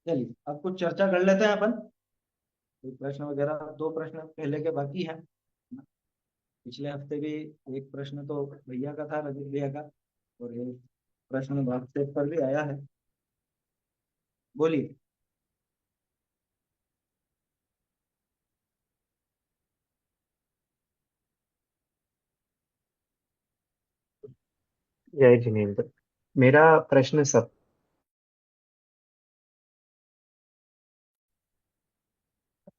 चलिए अब कुछ चर्चा कर लेते हैं अपन। कोई प्रश्न वगैरह, दो प्रश्न पहले के बाकी हैं। पिछले हफ्ते भी एक प्रश्न तो भैया का था, रजत भैया का, और एक प्रश्न व्हाट्सएप पर भी आया है। बोलिए। जय जिनेन्द्र। मेरा प्रश्न सब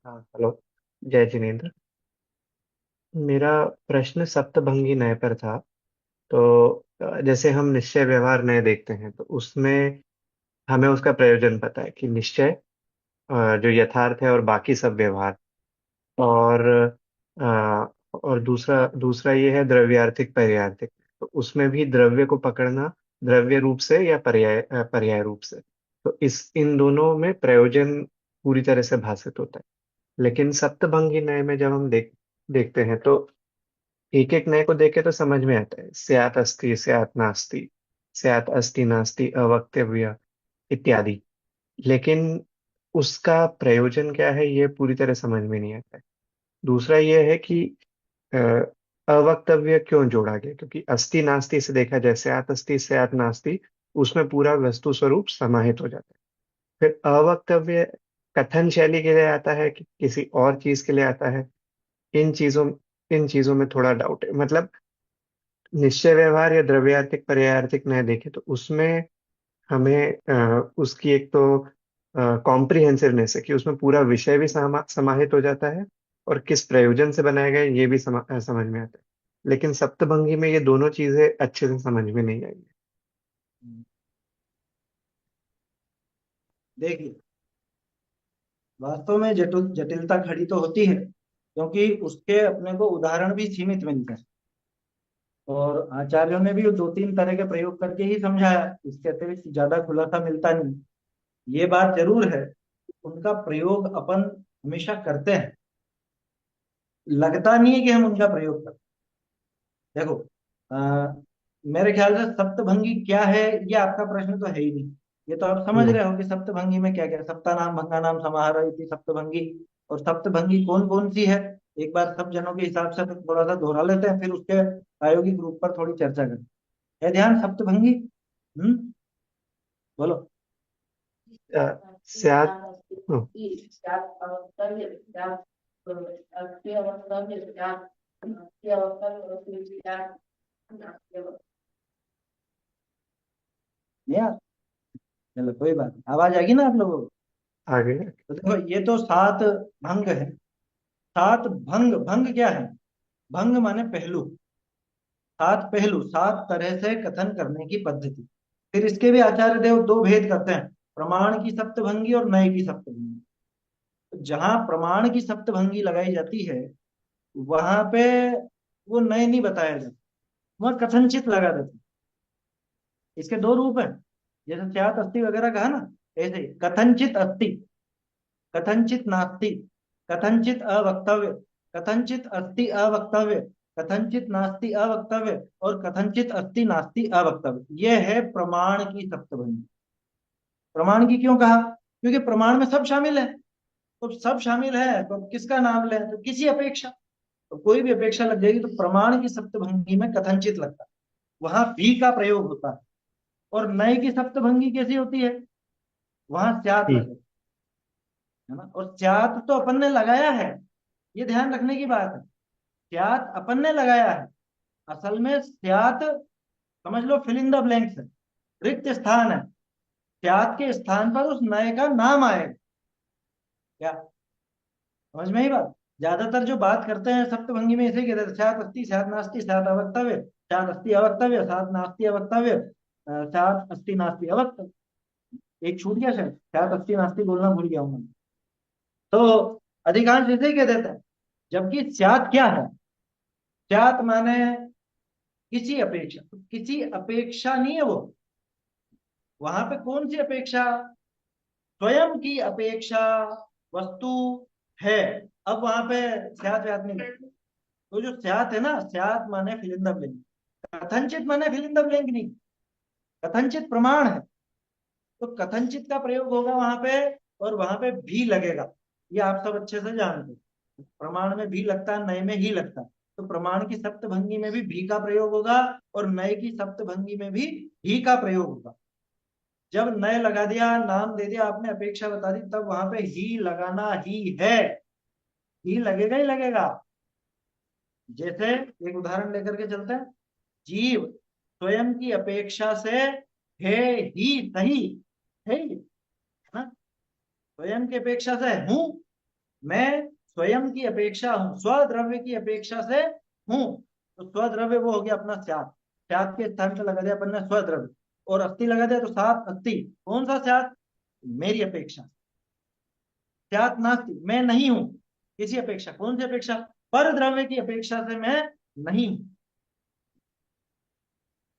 हाँ, हेलो। जय जिनेन्द्र। मेरा प्रश्न सप्तभंगी न्याय पर था। तो जैसे हम निश्चय व्यवहार न्याय देखते हैं तो उसमें हमें उसका प्रयोजन पता है कि निश्चय जो यथार्थ है और बाकी सब व्यवहार। और और दूसरा दूसरा ये है द्रव्यार्थिक पर्यायर्थिक। तो उसमें भी द्रव्य को पकड़ना द्रव्य रूप से या पर्याय रूप से। तो इस इन दोनों में प्रयोजन पूरी तरह से भाषित होता है। लेकिन सप्तभंगी न्याय में जब हम देखते हैं तो एक एक न्याय को देख के तो समझ में आता है, स्यात् अस्ति स्यात् नास्ति, स्यात् अस्ति नास्ति अवक्तव्य इत्यादि। लेकिन उसका प्रयोजन क्या है ये पूरी तरह समझ में नहीं आता है। दूसरा ये है कि अ, अवक्तव्य क्यों जोड़ा गया, क्योंकि अस्ति नास्ति से देखा जाए स्यात् अस्ति स्यात् नास्ति, उसमें पूरा वस्तु स्वरूप समाहित हो जाता है। फिर अवक्तव्य कथन शैली के लिए आता है कि किसी और चीज के लिए आता है। इन चीजों इन चीजों में थोड़ा डाउट है। मतलब निश्चय व्यवहार या द्रव्यार्थिक पर्यायार्थिक न्याय देखें तो उसमें हमें उसकी एक तो कॉम्प्रिहेंसिवनेस है कि उसमें पूरा विषय भी समाहित हो जाता है और किस प्रयोजन से बनाया गया है, ये भी समझ में आता है। लेकिन सप्तभंगी में ये दोनों चीजें अच्छे से समझ में नहीं आई। देखिए, वास्तव में जटिलता खड़ी तो होती है, क्योंकि उसके अपने को उदाहरण भी सीमित मिलते हैं। और आचार्यों ने भी दो तीन तरह के प्रयोग करके ही समझाया, इसके अतिरिक्त ज्यादा खुलासा मिलता नहीं। ये बात जरूर है, उनका प्रयोग अपन हमेशा करते हैं। लगता नहीं है कि हम उनका प्रयोग करते हैं। देखो, आ, मेरे ख्याल से सप्तभंगी क्या है, ये आपका प्रश्न तो है ही नहीं। ये तो आप समझ नहीं। रहे हो कि सप्तभंगी में क्या क्या, सप्ता नाम भंगा नाम समाहार इति सप्तभंगी। और सप्तभंगी कौन कौन सी है, एक बार सब जनों के हिसाब से थोड़ा सा दोहरा लेते हैं, फिर उसके प्रायोगिक रूप पर थोड़ी चर्चा करते हैं। है ध्यान सप्तभंगी? बोलो। अ, स्यात् हाँ, नहीं यार, चलो कोई बात नहीं, आवाज आएगी ना आप लोगों को। आगे। तो देखो, ये तो सात भंग है। सात भंग, भंग क्या है? भंग माने पहलू। सात पहलू, सात तरह से कथन करने की पद्धति। फिर इसके भी आचार्य देव दो भेद करते हैं, प्रमाण की सप्तभंगी और नय की सप्तभंगी। तो जहां प्रमाण की सप्तभंगी लगाई जाती है, वहां पे वो नय नहीं बताया जाता, वहां कथनचित लगा देते हैं। इसके दो रूप हैं, जैसे स्यात् अस्ति वगैरह कहा ना, ऐसे ही कथनचित अस्ति, कथनचित नास्ति, कथनचित अवक्तव्य, कथनचित अस्ति अवक्तव्य, कथनचित नास्ति अवक्तव्य, और कथनचित अस्ति नास्ति अवक्तव्य। यह है प्रमाण की सप्तभंगी। प्रमाण की क्यों कहा? क्योंकि प्रमाण में सब शामिल है। तो सब शामिल है तो किसका नाम लें, तो किसी अपेक्षा, तो कोई भी अपेक्षा लग जाएगी, तो प्रमाण की सप्तभंगी में कथनचित लगता है, वहां भी का प्रयोग होता है। और नय की सप्तभंगी कैसी होती है? वहां स्यात् ठीक। लगे, है ना। और स्यात् तो अपन ने लगाया है, ये ध्यान रखने की बात है। स्यात् अपन ने लगाया है। असल में स्यात्, समझ लो, फिल इन द ब्लैंक्स है, रिक्त स्थान है। स्यात् के स्थान पर उस नय का नाम आएगा। क्या समझ में ही बात? ज्यादातर जो बात करते हैं सप्तभंगी में इसे कहते हैं, स्यात् अस्ति स्यात् नास्ति स्यात् अवक्तव्य, स्यात् अस्ति अवक्तव्य स्यात् नास्ति अवक्तव्य, स्यात् अस्ति नास्ति अवक्तव्य। एक छूट गया शायद, स्यात् अस्ति नास्ति बोलना भूल गया हूं मैं। तो अधिकांश इसे कह देते हैं। जबकि स्यात् क्या है? स्यात् माने किसी अपेक्षा, तो किसी अपेक्षा नहीं है वो। वहां पे कौन सी अपेक्षा? स्वयं की अपेक्षा वस्तु है। अब वहां पे स्यात् व्यात नहीं है। तो जो स्यात् है ना, स्यात् माने फिल इन द ब्लैंक, कथनचित माने फिल इन द ब्लैंक नहीं, कथनचित प्रमाण है। तो तो कथनचित का प्रयोग होगा वहां पे, और वहां पे भी लगेगा। ये आप सब अच्छे से जानते हैं, प्रमाण में भी लगता है, नय में ही लगता है। तो प्रमाण की सप्तभंगी में भी का प्रयोग होगा, और नय की सप्तभंगी में भी का प्रयोग होगा। जब नय लगा दिया, नाम दे दिया आपने, अपेक्षा बता दी, तब वहां पे ही लगाना ही है, ही लगेगा ही लगेगा। जैसे एक उदाहरण लेकर के चलते हैं, जीव स्वयं की अपेक्षा से है ही सही, है ही, ना? स्वयं की अपेक्षा से हूं, मैं स्वयं की अपेक्षा हूं, स्वद्रव्य की अपेक्षा से हूं। तो स्वद्रव्य वो हो गया अपना स्यात्, स्यात् के स्थान पर लगा दिया अपन ने स्वद्रव्य, और अस्थि लगा दिया, तो सात अस्थि। कौन सा स्यात्? मेरी अपेक्षा। स्यात् नास्ति, मैं नहीं हूं किसी अपेक्षा। कौन सी अपेक्षा? पर द्रव्य की अपेक्षा से मैं नहीं हूं।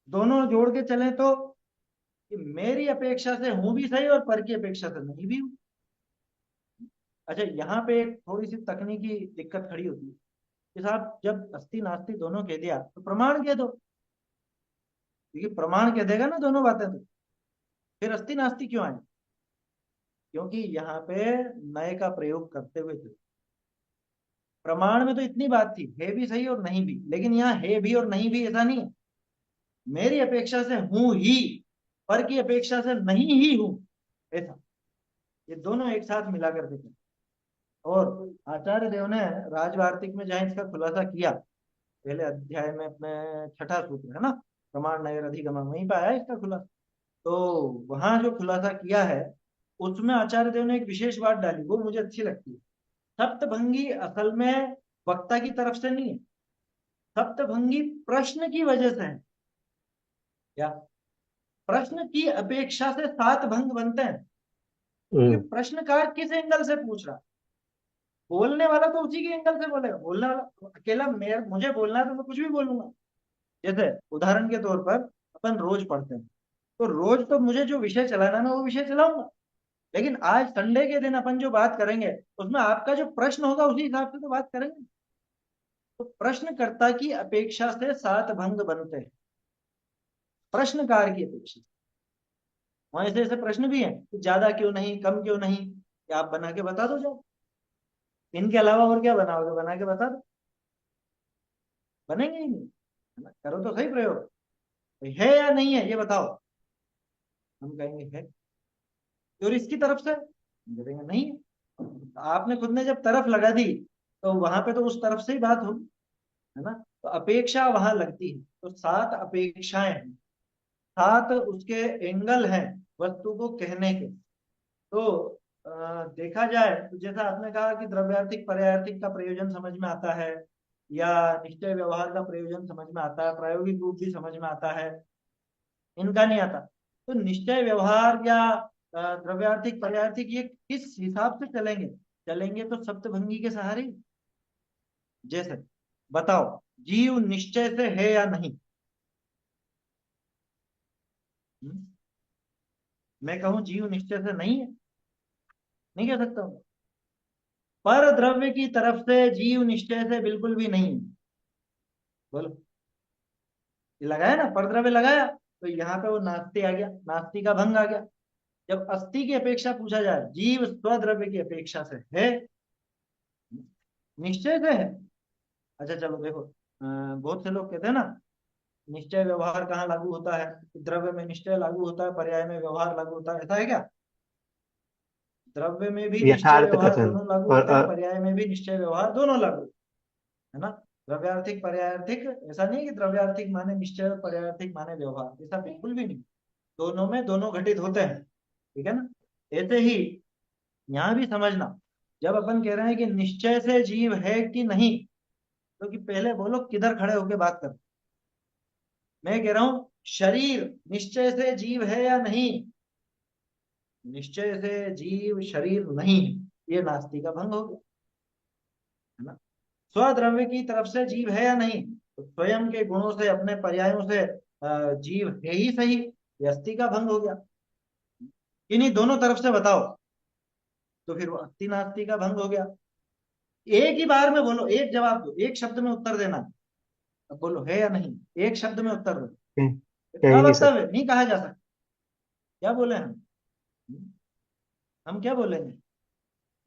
दोनों जोड़ के चले तो कि मेरी अपेक्षा से हूं भी सही, और पर की अपेक्षा से नहीं भी हूं। अच्छा, यहाँ पे एक थोड़ी सी तकनीकी दिक्कत खड़ी होती है कि साहब जब अस्ति नास्ति दोनों कह दिया तो प्रमाण कह दो, क्योंकि प्रमाण कह देगा ना दोनों बातें, तो फिर अस्ति नास्ति क्यों आए? क्योंकि यहाँ पे नए का प्रयोग करते हुए थे। प्रमाण में तो इतनी बात थी, है भी सही और नहीं भी, लेकिन यहाँ है भी और नहीं भी ऐसा नहीं है। मेरी अपेक्षा से हूं ही, पर की अपेक्षा से नहीं ही हूं, ऐसा। ये दोनों एक साथ मिला कर देते। और आचार्य देव ने राजवार्तिक में जहां इसका खुलासा किया, पहले अध्याय में, अपने छठा सूत्र है ना, प्रमाण नयर अधिगम, वहीं पर आया इसका खुलासा। तो वहां जो खुलासा किया है, उसमें आचार्य देव ने एक विशेष बात डाली, वो मुझे अच्छी लगती है। सप्तभंगी असल में वक्ता की तरफ से नहीं है, सप्तभंगी प्रश्न की वजह से है। क्या? प्रश्न की अपेक्षा से सात भंग बनते हैं, क्योंकि हम्म। प्रश्नकार किस एंगल से पूछ रहा है। बोलने वाला तो उसी के एंगल से बोलेगा, बोलने वाला अकेला, मेरे मुझे बोलना है तो मैं कुछ भी बोलूंगा। जैसे उदाहरण के तौर पर अपन रोज पढ़ते हैं, तो रोज तो मुझे जो विषय चलाना है मैं वो विषय चलाऊंगा। लेकिन आज संडे के दिन अपन जो बात करेंगे, उसमें आपका जो प्रश्न होगा उसी हिसाब से तो बात करेंगे। तो प्रश्नकर्ता की अपेक्षा से सात भंग बनते हैं, प्रश्नकार की अपेक्षा। वहां ऐसे ऐसे प्रश्न भी हैं कि ज्यादा क्यों नहीं, कम क्यों नहीं, क्या आप बना के बता दो जाओ। इनके अलावा और क्या बनाओगे, बना के बता दो। बनेंगे ही नहीं, है ना? करो तो सही प्रयोग, है या नहीं है ये बताओ। हम कहेंगे है। और इसकी तरफ से हम कहेंगे नहीं है। आपने खुद ने जब तरफ लगा दी, तो वहां पे तो उस तरफ से ही बात होगी, है ना? तो अपेक्षा वहां लगती है, तो सात अपेक्षाएं हैं, सात उसके एंगल हैं वस्तु को कहने के। तो देखा जाए तो जैसा आपने कहा कि द्रव्यार्थिक पर्यायार्थिक का प्रयोजन समझ में आता है, या निश्चय व्यवहार का प्रयोजन समझ में आता है, प्रायोगिक रूप भी समझ में आता है, इनका नहीं आता। तो निश्चय व्यवहार या द्रव्यार्थिक पर्यायार्थिक ये किस हिसाब से चलेंगे? चलेंगे तो सप्तभंगी के सहारे ही। जैसे बताओ, जीव निश्चय से है या नहीं? हम्म? मैं कहूं जीव निश्चय से नहीं है, नहीं कह सकता हूं। पर द्रव्य की तरफ से जीव निश्चय से बिल्कुल भी नहीं है। बोलो, ये लगाया ना, पर द्रव्य लगाया, तो यहाँ पे वो नास्ति आ गया, नास्ति का भंग आ गया। जब अस्थि की अपेक्षा पूछा जाए, जीव स्वद्रव्य की अपेक्षा से है, निश्चय से है। अच्छा चलो देखो, बहुत से लोग कहते हैं ना, निश्चय व्यवहार कहाँ लागू होता है? द्रव्य में निश्चय लागू होता है, पर्याय में व्यवहार लागू होता है, ऐसा है क्या? द्रव्य में भी निश्चय यथार्थ व्यवहार कथन। दोनों लागू और होते हैं, पर्याय में भी निश्चय व्यवहार दोनों लागू, है ना? द्रव्यार्थिक पर्यायार्थिक, ऐसा नहीं है कि द्रव्यार्थिक माने निश्चय और पर्यायार्थिक माने व्यवहार, ऐसा बिल्कुल भी नहीं। दोनों में दोनों घटित होते हैं, ठीक है ना? ऐसे ही यहाँ भी समझना, जब अपन कह रहे हैं कि निश्चय से जीव है कि नहीं, तो कि पहले बोलो किधर खड़े होके बात कर। मैं कह रहा हूं शरीर निश्चय से जीव है या नहीं? निश्चय से जीव शरीर नहीं है, ये नास्ति का भंग हो गया, है ना? स्वद्रव्य की तरफ से जीव है या नहीं? तो स्वयं के गुणों से, अपने पर्यायों से जीव है ही सही, ये अस्थि का भंग हो गया। इन्हीं दोनों तरफ से बताओ, तो फिर वो अस्थि नास्ति का भंग हो गया। एक ही बार में बोलो, एक जवाब दो, एक शब्द में उत्तर देना। अब बोलो है या नहीं, एक शब्द में उत्तर दो। कह कह इतना ही नहीं वक्तव्य सकते। नहीं कहा जा सकता। क्या बोले हम? हम क्या बोलेंगे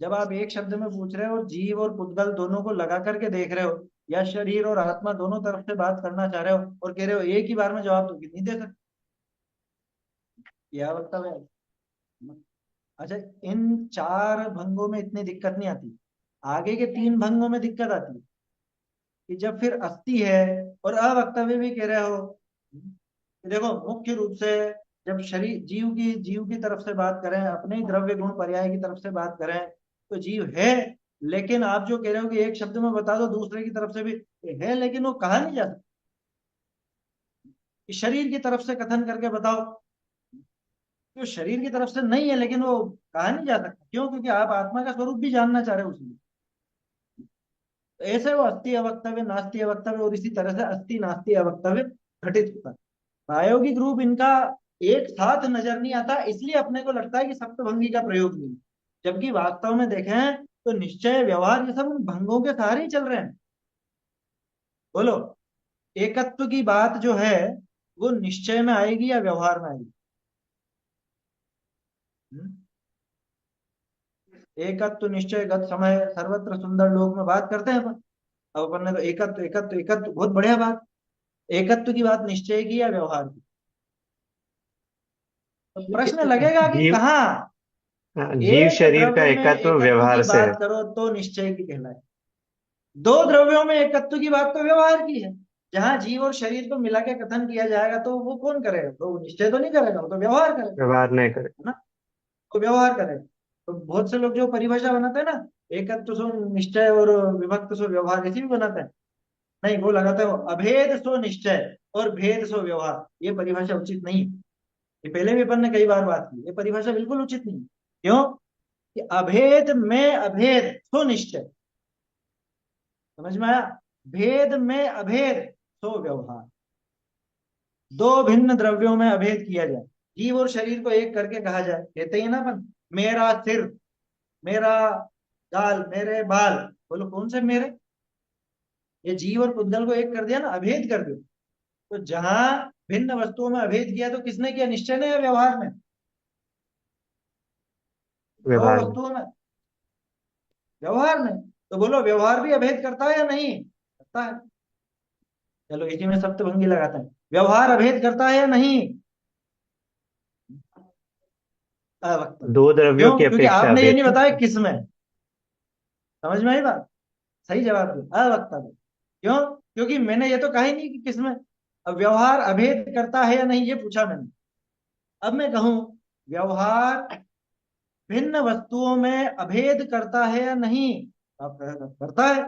जब आप एक शब्द में पूछ रहे हो और जीव और पुद्गल दोनों को लगा करके देख रहे हो, या शरीर और आत्मा दोनों तरफ से बात करना चाह रहे हो और कह रहे हो एक ही बार में जवाब तो नहीं दे सकते, यह वक्तव्य है। अच्छा, इन चार भंगों में इतनी दिक्कत नहीं आती, आगे के तीन भंगों में दिक्कत आती है कि जब फिर अस्थि है और अवक्तव्य भी कह रहे हो, कि देखो मुख्य रूप से जब शरीर जीव की तरफ से बात करें, अपने ही द्रव्य गुण पर्याय की तरफ से बात करें, तो जीव है, लेकिन आप जो कह रहे हो कि एक शब्द में बता दो दूसरे की तरफ से भी है, लेकिन वो कहा नहीं जा सकता कि शरीर की तरफ से कथन करके बताओ, जो शरीर की तरफ से नहीं है, लेकिन वो कहा नहीं जा सकता, क्यों? क्योंकि आप आत्मा का स्वरूप भी जानना चाह रहे हो उसमें। तो ऐसे वो अस्थि अवक्तव्य नास्ति अवक्तव्य, और इसी तरह से अस्थि नास्ति अवक्तव्य घटित होता है। प्रायोगिक रूप इनका एक साथ नजर नहीं आता, इसलिए अपने को लगता है कि सप्तभंगी का प्रयोग नहीं, जबकि वास्तव में देखें तो निश्चय व्यवहार ये सब उन भंगों के सहारे ही चल रहे हैं। बोलो, एकत्व की बात जो है वो निश्चय में आएगी या व्यवहार में आएगी? हम्म? एकत्व निश्चय गत समय सर्वत्र सुंदर लोक में बात करते हैं अपन। अब अपन ने तो एकत्व एकत्व एकत्व, बहुत बढ़िया बात। एकत्व की बात निश्चय की या व्यवहार की? तो प्रश्न लगेगा कि जीव, कहाँ? हाँ, जीव एक शरीर का द्रव्य में एकत्व एकत्व की व्यवहार से है। बात करो तो निश्चय की कहलाए, दो द्रव्यों में एकत्व की बात तो व्यवहार की है। जहां जीव और शरीर को मिला के कथन किया जाएगा तो वो कौन करेगा? तो वो निश्चय तो नहीं करेगा, वो तो व्यवहार करेगा, व्यवहार नहीं करे। है ना? तो व्यवहार करेगा। तो बहुत से लोग जो परिभाषा बनाते हैं ना, एकत्व सो निश्चय और विभक्त सो व्यवहार, ऐसी भी बनाते हैं। नहीं, वो लगाते हो अभेद सो निश्चय और भेद सो व्यवहार, ये परिभाषा उचित नहीं है। ये पहले भी अपन ने कई बार बात की, ये परिभाषा बिल्कुल उचित नहीं है। क्यों? कि अभेद में अभेद सो निश्चय, समझ में आया? भेद में अभेद सो व्यवहार, दो भिन्न द्रव्यों में अभेद किया जाए, जीव और शरीर को एक करके कहा जाए, कहते ही ना अपन, मेरा सिर, मेरा गाल, मेरे बाल। बोलो कौन से मेरे? ये जीव और पुद्गल को एक कर दिया ना, अभेद कर दिया। तो जहां भिन्न वस्तुओं में अभेद किया तो किसने किया? निश्चय ने या व्यवहार में? दो व्यवहार में। वस्तुओं में, व्यवहार में। तो बोलो व्यवहार भी अभेद करता है या नहीं करता है? चलो इसी में सप्तभंगी लगाते हैं, व्यवहार अभेद करता है या नहीं? अवक्तव्य। दो द्रव्यों क्यों? की क्योंकि अपेक्षा आपने ये अभेद नहीं बताया करता है। किस में। समझ में आई बात? सही जवाब दिया, अवक्तव्य। क्यों? क्योंकि मैंने ये तो कहा ही नहीं कि किस में। अब व्यवहार अभेद करता है या नहीं ये पूछा मैंने। अब मैं कहूं व्यवहार भिन्न वस्तुओं में अभेद करता है या नहीं, आप कहेगा करता है।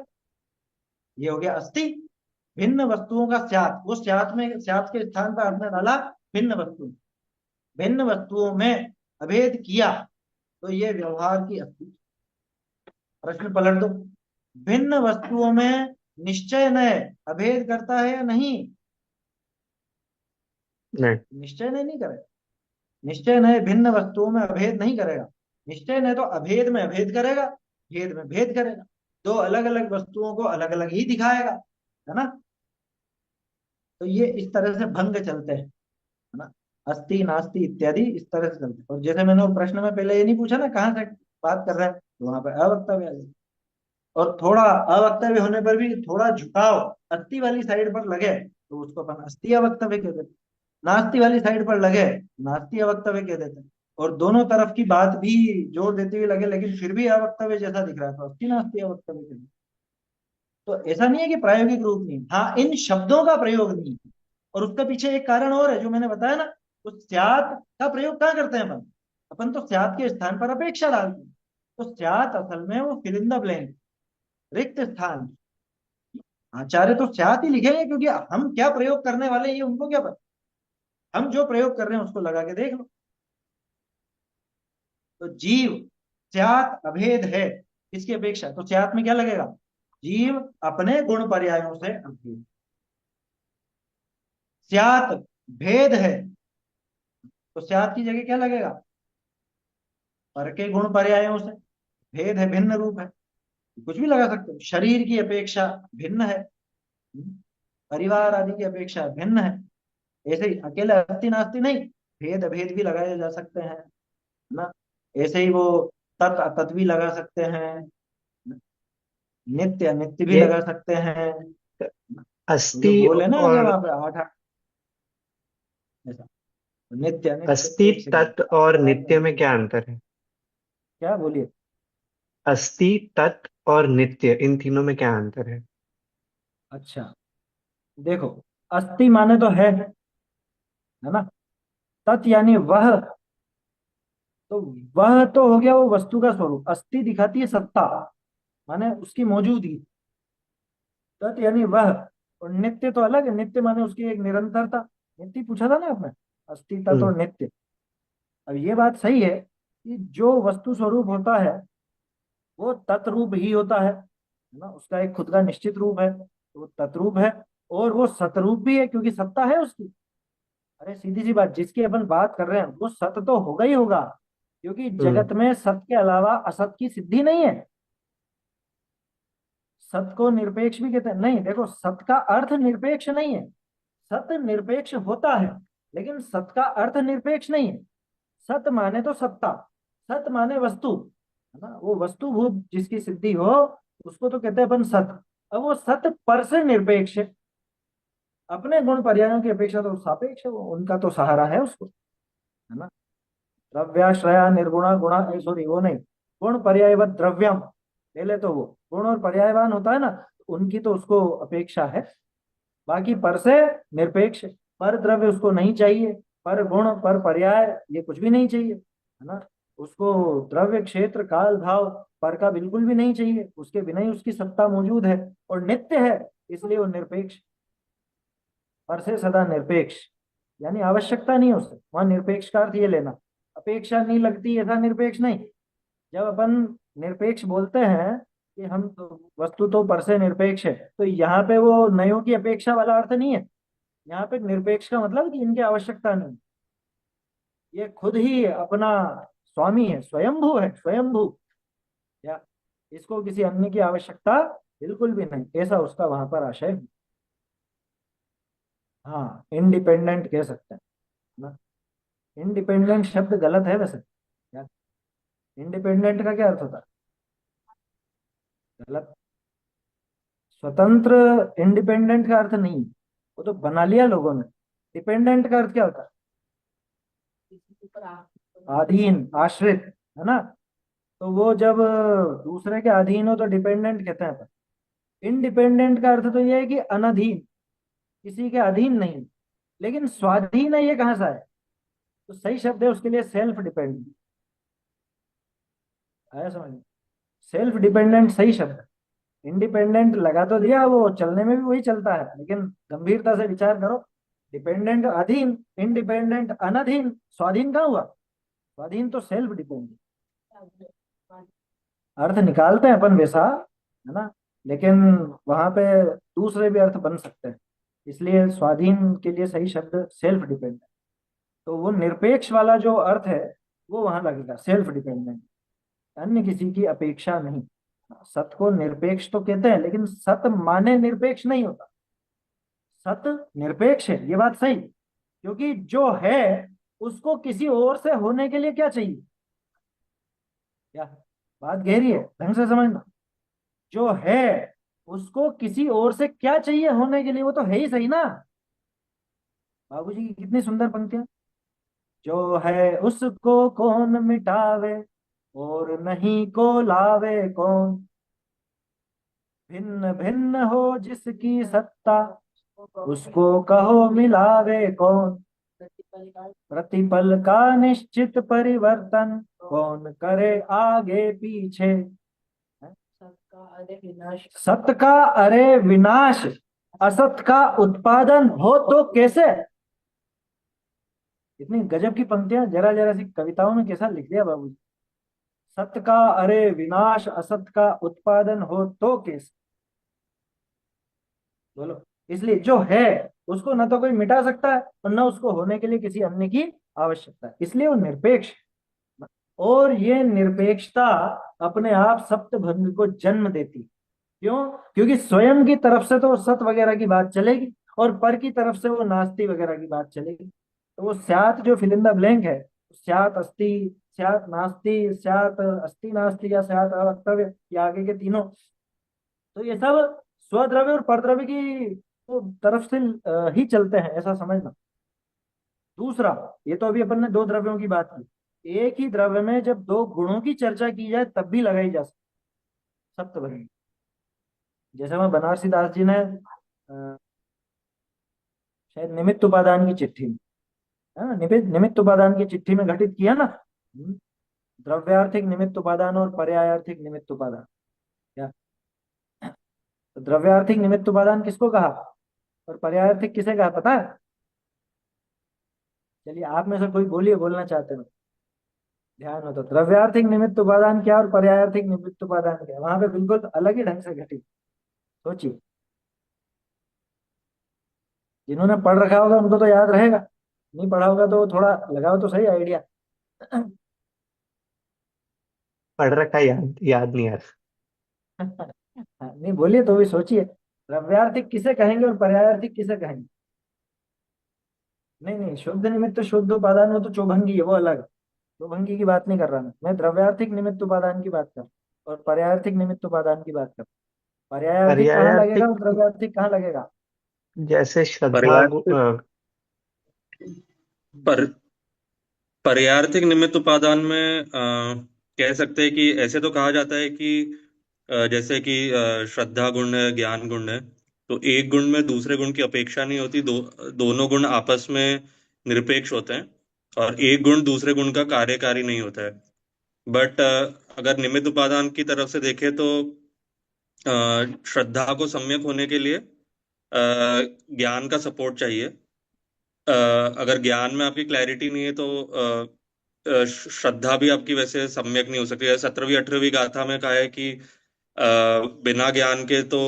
ये हो गया अस्थि। भिन्न वस्तुओं का स्यात्, वो स्यात् में, स्यात् के स्थान पर आपने डाला भिन्न वस्तु, भिन्न वस्तुओं में अभेद किया, तो ये व्यवहार की अस्थि। प्रश्न पलट दो, भिन्न वस्तुओं में निश्चय नय अभेद करता है या नहीं? नहीं। निश्चय नय नहीं करेगा। निश्चय नय भिन्न वस्तुओं में अभेद नहीं करेगा। निश्चय नय तो अभेद में अभेद करेगा, भेद में भेद करेगा, दो अलग अलग वस्तुओं को अलग अलग ही दिखाएगा, है ना? तो ये इस तरह से भंग चलते हैं, है ना? अस्थि नास्ति इत्यादि इस तरह से चलते हैं। और जैसे मैंने वो प्रश्न में पहले ये नहीं पूछा ना कहाँ से बात कर रहे हैं, तो वहां पर अवक्तव्य आ जाए। और थोड़ा अवक्तव्य होने पर भी थोड़ा झुकाव अस्थि वाली साइड पर लगे तो उसको अपन अस्थि अवक्तव्य कह देते हैं, नास्ति वाली साइड पर लगे नास्ति अवक्तव्य कह देते हैं। और दोनों तरफ की बात भी जोर देते हुए लगे लेकिन फिर भी अवक्तव्य जैसा दिख रहा है तो अस्थि नास्ति अवक्तव्य कह देते हैं। तो ऐसा नहीं है कि प्रायोगिक रूप नहीं, हाँ इन शब्दों का प्रयोग नहीं है। और उसका पीछे एक कारण और है जो मैंने बताया ना, तो स्यात् का प्रयोग कहाँ करते हैं अपन? अपन तो स्यात् के स्थान पर अपेक्षा डालते हैं। तो स्यात् असल में वो फिल इन द ब्लैंक, रिक्त स्थान। आचार्य तो स्यात् ही लिखेंगे क्योंकि हम क्या प्रयोग करने वाले हैं ये उनको क्या पता। हम जो प्रयोग कर रहे हैं उसको लगा के देख लो। तो जीव स्यात् अभेद है, इसकी अपेक्षा तो स्यात् में क्या लगेगा? जीव अपने गुण पर्यायों से अभेद। स्यात् भेद है, तो स्यात् की जगह क्या लगेगा? पर के गुण पर्यायों से। भेद है, भिन्न रूप है, कुछ भी लगा सकते हो। शरीर की अपेक्षा भिन्न है, परिवार आदि की अपेक्षा भिन्न है। ऐसे ही अकेले अस्थि नास्ति नहीं, भेद अभेद भी लगाए जा सकते हैं। है ना। ऐसे ही वो तत् अतत् भी लगा सकते हैं, नित्य अनित्य भी ये लगा सकते हैं। वो अस्थि जो गोल है ना आगे और वहां पे आठ आठ, ऐसा नित्य अनित्य, अस्थि एक सेकंड तत् आपकी और आवाज नित्य नहीं। में क्या अंतर है? क्या बोलिए। अस्थि, तत् और नित्य, इन तीनों में क्या अंतर है? अच्छा, देखो, अस्थि माने तो है ना। तत् यानी वह, तो वह तो हो गया वो वस्तु का स्वरूप। अस्थि दिखाती है सत्ता, माने उसकी मौजूदगी। तत् यानी वह। और नित्य तो अलग है, नित्य माने उसकी एक निरंतरता। नित्य पूछा था ना आपने, अस्थि तत् हम्म। और नित्य। अब ये बात सही है कि जो वस्तु स्वरूप होता है वो तत्रूप ही होता है ना। उसका एक खुद का निश्चित रूप है, तो वो तत्रूप है। और वो सतरूप भी है, क्योंकि सत्ता है उसकी। अरे सीधी सी बात, जिसकी अपन बात कर रहे हैं वो सत तो होगा ही होगा, क्योंकि हम्म। जगत में सत के अलावा असत की सिद्धि नहीं है। सत को निरपेक्ष भी कहते हैं। नहीं, देखो, सत का अर्थ निरपेक्ष नहीं है। सत निरपेक्ष होता है, लेकिन सत का अर्थ निरपेक्ष नहीं है। सत माने तो सत्ता, सत माने वस्तु, है ना। वो वस्तुभूत जिसकी सिद्धि हो, उसको तो कहते हैं अपन सत। अब वो सत पर से निरपेक्ष है, अपने गुण पर्यायों की अपेक्षा तो सापेक्ष है, वो उनका तो सहारा है उसको, है ना। द्रव्याश्रया निर्गुणा गुणा, सॉरी वो नहीं, गुण पर्यायवत द्रव्यम। पहले तो वो गुण और पर्यायवान होता है ना, तो उनकी तो उसको अपेक्षा है। बाकी पर से निरपेक्ष है। पर द्रव्य उसको नहीं चाहिए, पर गुण पर पर्याय ये कुछ भी नहीं चाहिए, है ना। उसको द्रव्य क्षेत्र काल भाव पर का बिल्कुल भी नहीं चाहिए, उसके बिना ही उसकी सत्ता मौजूद है। और नित्य है, इसलिए वो निरपेक्ष। पर से सदा निरपेक्ष, यानी आवश्यकता नहीं है उसे। वहां निरपेक्ष का अर्थ ये लेना, अपेक्षा नहीं लगती, ऐसा निरपेक्ष नहीं। जब अपन निरपेक्ष बोलते हैं कि हम तो, वस्तु तो पर से निरपेक्ष है, तो यहाँ पे वो नयों की अपेक्षा वाला अर्थ नहीं है। यहाँ पे निरपेक्ष का मतलब कि इनकी आवश्यकता नहीं। ये खुद ही अपना स्वामी है, स्वयंभू है, स्वयंभू। या इसको किसी अन्य की आवश्यकता बिल्कुल भी नहीं, ऐसा उसका वहां पर आशय है। हाँ, इंडिपेंडेंट कह सकते हैं ना। इंडिपेंडेंट शब्द गलत है वैसे यार। इंडिपेंडेंट का क्या अर्थ होता है? गलत। स्वतंत्र इंडिपेंडेंट का अर्थ नहीं, वो तो बना लिया लोगों ने। डिपेंडेंट का अर्थ क्या होता है? अधीन, आश्रित, है ना। तो वो जब दूसरे के अधीन हो तो डिपेंडेंट कहते हैं। इंडिपेंडेंट का अर्थ तो ये है कि अनधीन, किसी के अधीन नहीं। लेकिन स्वाधीन है, ये कहाँ से आया? तो सही शब्द है उसके लिए सेल्फ डिपेंडेंट। आया समझ में? सेल्फ डिपेंडेंट सही शब्द है। इंडिपेंडेंट लगा तो दिया, वो चलने में भी वही चलता है, लेकिन गंभीरता से विचार करो। डिपेंडेंट अधीन, इंडिपेंडेंट अनधीन, स्वाधीन कहाँ हुआ? स्वाधीन तो सेल्फ डिपेंडेंट। अर्थ निकालते हैं अपन वैसा, है ना। लेकिन वहां पे दूसरे भी अर्थ बन सकते हैं, इसलिए स्वाधीन के लिए सही शब्द सेल्फ डिपेंडेंट। तो वो निरपेक्ष वाला जो अर्थ है वो वहां लगेगा, सेल्फ डिपेंडेंट, अन्य किसी की अपेक्षा नहीं। सत को निरपेक्ष तो कहते हैं, लेकिन सत माने निरपेक्ष नहीं होता। सत निरपेक्ष है, ये बात सही, क्योंकि जो है उसको किसी और से होने के लिए क्या चाहिए? क्या बात गहरी है, ढंग से समझना। जो है उसको किसी और से क्या चाहिए होने के लिए? वो तो है ही सही ना। बाबूजी की कितनी सुंदर पंक्तियां। जो है उसको कौन मिटावे, और नहीं को लावे कौन। भिन्न भिन्न हो जिसकी सत्ता, उसको कहो मिलावे कौन। प्रतिपल का निश्चित परिवर्तन, कौन करे आगे पीछे। सत का अरे विनाश, असत का उत्पादन हो तो कैसे। इतनी गजब की पंक्तियां जरा जरा सी कविताओं में कैसा लिख दिया बाबू। सत का अरे विनाश, असत का उत्पादन हो तो कैसे। बोलो। इसलिए जो है उसको न तो कोई मिटा सकता है, और न उसको होने के लिए किसी अन्य की आवश्यकता है, इसलिए वो निरपेक्ष है। और ये निरपेक्षता अपने आप सप्तभंग को जन्म देती है। क्यों? क्योंकि स्वयं की तरफ से तो सत वगैरह की बात चलेगी, और पर की तरफ से वो नास्ति वगैरह की बात चलेगी। तो वो स्यात जो फिल इन द ब्लैंक है, स्यात अस्ति, स्यात् नास्ति, स्यात् अस्ति नास्ति, या स्यात् अवक्तव्य, ये आगे के तीनों। तो ये सब स्वद्रव्य और परद्रव्य की तो तरफ से ही चलते हैं, ऐसा समझना। दूसरा, ये तो अभी अपन ने दो द्रव्यों की बात की, एक ही द्रव्य में जब दो गुणों की चर्चा की जाए तब भी लगाई जा सकती है सप्तभंगी। जैसे मैं बनारसी दास जी ने शायद निमित्त उपादान की चिट्ठी में, है ना, निमित्त उपादान की चिट्ठी में घटित किया ना। द्रव्यार्थिक निमित्त उपादान और पर्यायार्थिक निमित्त उपादान। क्या? तो द्रव्यार्थिक निमित्त उपादान किसको कहा और पर्यायार्थिक किसे कहा, पता है? चलिए आप में से कोई बोलिए, बोलना चाहते हो, ध्यान हो तो। द्रव्यार्थिक निमित्त उपादान क्या और पर्यायार्थिक निमित्त उपादान क्या, वहां पे बिल्कुल अलग ही ढंग से घटित। सोचिए, जिन्होंने पढ़ रखा होगा उनको तो याद रहेगा, नहीं पढ़ा होगा तो थोड़ा लगाओ तो सही आइडिया। पढ़ रखा है, याद याद नहीं आ रहा। नहीं बोलिए तो भी सोचिए, द्रव्यार्थिक किसे कहेंगे और पर्यायार्थिक किसे कहेंगे? नहीं नहीं, शुद्ध निमित्त शुद्ध उपादान वो तो चौभंगी है, वो अलग है। चौभंगी की बात नहीं कर रहा मैं द्रव्यार्थिक निमित्त उपादान की बात कर और पर्यायार्थिक निमित्त उपादान की बात कर। पर्यायार्थिक कहाँ लगेगा पर्यायार्थिक, और द्रव्यार्थिक कहाँ लगेगा? जैसे श्रद्धा पर्याय पर पर्यायार्थिक निमित्त उपादान में कह सकते हैं कि ऐसे तो कहा जाता है कि जैसे कि श्रद्धा गुण है, ज्ञान गुण है, तो एक गुण में दूसरे गुण की अपेक्षा नहीं होती, दोनों गुण आपस में निरपेक्ष होते हैं, और एक गुण दूसरे गुण का कार्यकारी नहीं होता है। बट अगर निमित्त उपादान की तरफ से देखें तो श्रद्धा को सम्यक होने के लिए ज्ञान का सपोर्ट चाहिए। अगर ज्ञान में आपकी क्लैरिटी नहीं है तो श्रद्धा भी आपकी वैसे सम्यक नहीं हो सकती है। 17वीं 18वीं गाथा में कहा है कि बिना ज्ञान के तो,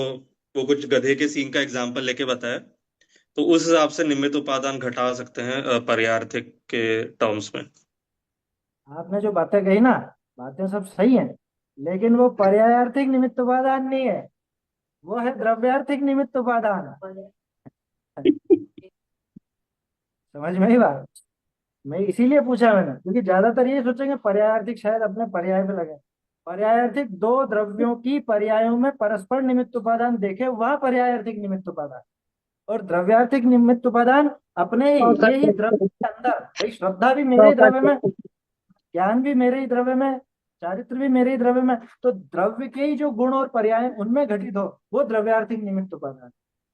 वो कुछ गधे के सींग का एग्जाम्पल लेके बताया, तो उस हिसाब से निमित्त उपादान घटा सकते हैं पर्यायार्थिक के टर्म्स में। आपने जो बातें कही ना, बातें सब सही हैं, लेकिन वो पर्यायार्थिक निमित्त उपादान नहीं है, वो है द्रव्यार्थिक निमित्त उपादान। समझ में ही बात? मैं इसीलिए पूछा मैंने, क्योंकि ज्यादातर ये सोचेंगे पर्यायार्थिक शायद अपने पर्याय पे लगे। पर्यायार्थिक दो द्रव्यों की पर्यायों में परस्पर निमित्त उपादान देखे, वह पर्यायार्थिक निमित्त उपादान। और द्रव्यार्थिक निमित्त उपादान अपने ही, ये ही द्रव्य के अंदर, भाई श्रद्धा भी मेरे ही द्रव्य में, ज्ञान भी मेरे ही द्रव्य में, चारित्र भी मेरे ही द्रव्य में, तो द्रव्य के ही जो गुण और पर्याय उनमें घटित हो वो द्रव्यार्थिक निमित्त उपादान।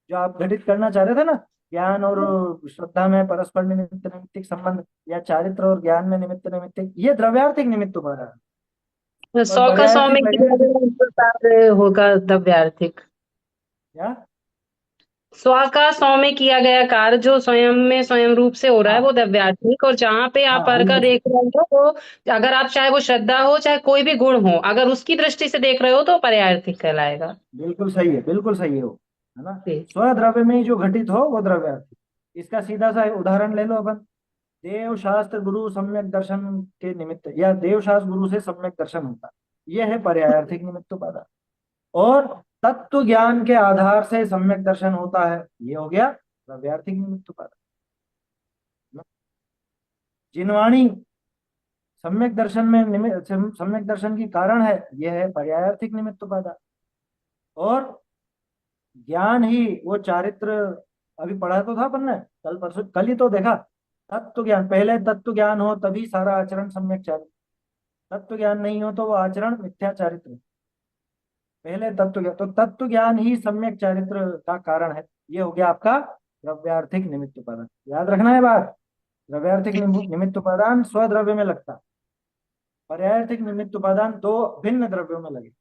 जो आप घटित करना चाह रहे थे ना, ज्ञान और श्रद्धा में परस्पर निमित्त निमित्तिक संबंध, या चारित्र और ज्ञान में निमित्त निमित्तिक, ये द्रव्यार्थिक निमित्त उपादान। और 100 का 100 में पर्यायार्थिक किया लगेगा गया कार्य होगा द्रव्यार्थिक। क्या? 100 का 100 में किया गया कार्य जो स्वयं में स्वयं रूप से हो रहा है वो हाँ द्रव्यार्थिक, और जहाँ पे आप हाँ, पर का बिल्कुल देख रहे हो वो, अगर आप चाहे वो श्रद्धा हो चाहे कोई भी गुण हो, अगर उसकी दृष्टि से देख रहे हो तो पर्यायार्थिक कहलाएगा। बिल्कुल सही है, बिल्कुल सही है वो, है ना। जी। स्वद्रव्य में ही जो घटित हो वो द्रव्यार्थिक। इसका सीधा सा उदाहरण ले लो अपन, देव शास्त्र गुरु सम्यक दर्शन के निमित्त, या देव शास्त्र गुरु से सम्यक दर्शन होता, यह है पर्यायार्थिक निमित्त उपादान। और तत्व ज्ञान के आधार से सम्यक दर्शन होता है, ये हो गया द्रव्यार्थिक निमित्त उपादान। जिनवाणी सम्यक दर्शन में सम्यक दर्शन की कारण है, यह है पर्यायार्थिक निमित्त उपादान। और ज्ञान ही वो चारित्र, अभी पढ़ा तो था अपन ने, कल परसों, कल ही तो देखा। तत्व ज्ञान, पहले तत्व ज्ञान हो तभी सारा आचरण सम्यक चारित्र, तत्व ज्ञान नहीं हो तो वो आचरण मिथ्या चारित्र। पहले तत्व ज्ञान, तो तत्व ज्ञान ही सम्यक चारित्र का कारण है, ये हो गया आपका द्रव्यार्थिक निमित्त उपादान। याद रखना है बात, द्रव्यार्थिक निमित्त उपादान स्वद्रव्य में लगता, पर्यायार्थिक निमित्त उपादान दो भिन्न द्रव्यों में लगे,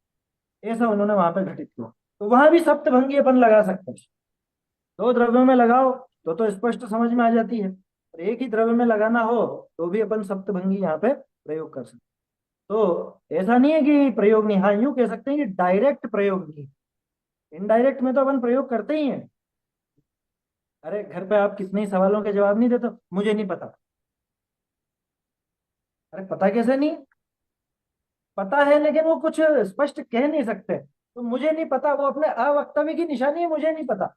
ऐसा उन्होंने वहां पे घटित किया। तो वहां भी सप्तभंगी अपन लगा सकते हैं। दो द्रव्यों में लगाओ तो स्पष्ट समझ में आ जाती है, और एक ही द्रव्य में लगाना हो तो भी अपन सप्तभंगी यहाँ पे प्रयोग कर सकते हैं। तो ऐसा नहीं है कि प्रयोग नहीं, हाँ यूं कह सकते हैं कि डायरेक्ट प्रयोग नहीं, इनडायरेक्ट में तो अपन प्रयोग करते ही हैं। अरे घर पे आप कितने ही सवालों के जवाब नहीं देते, मुझे नहीं पता। अरे पता कैसे नहीं, पता है लेकिन वो कुछ स्पष्ट कह नहीं सकते, तो मुझे नहीं पता, वो अपने अवक्तव्य की निशानी है, मुझे नहीं पता।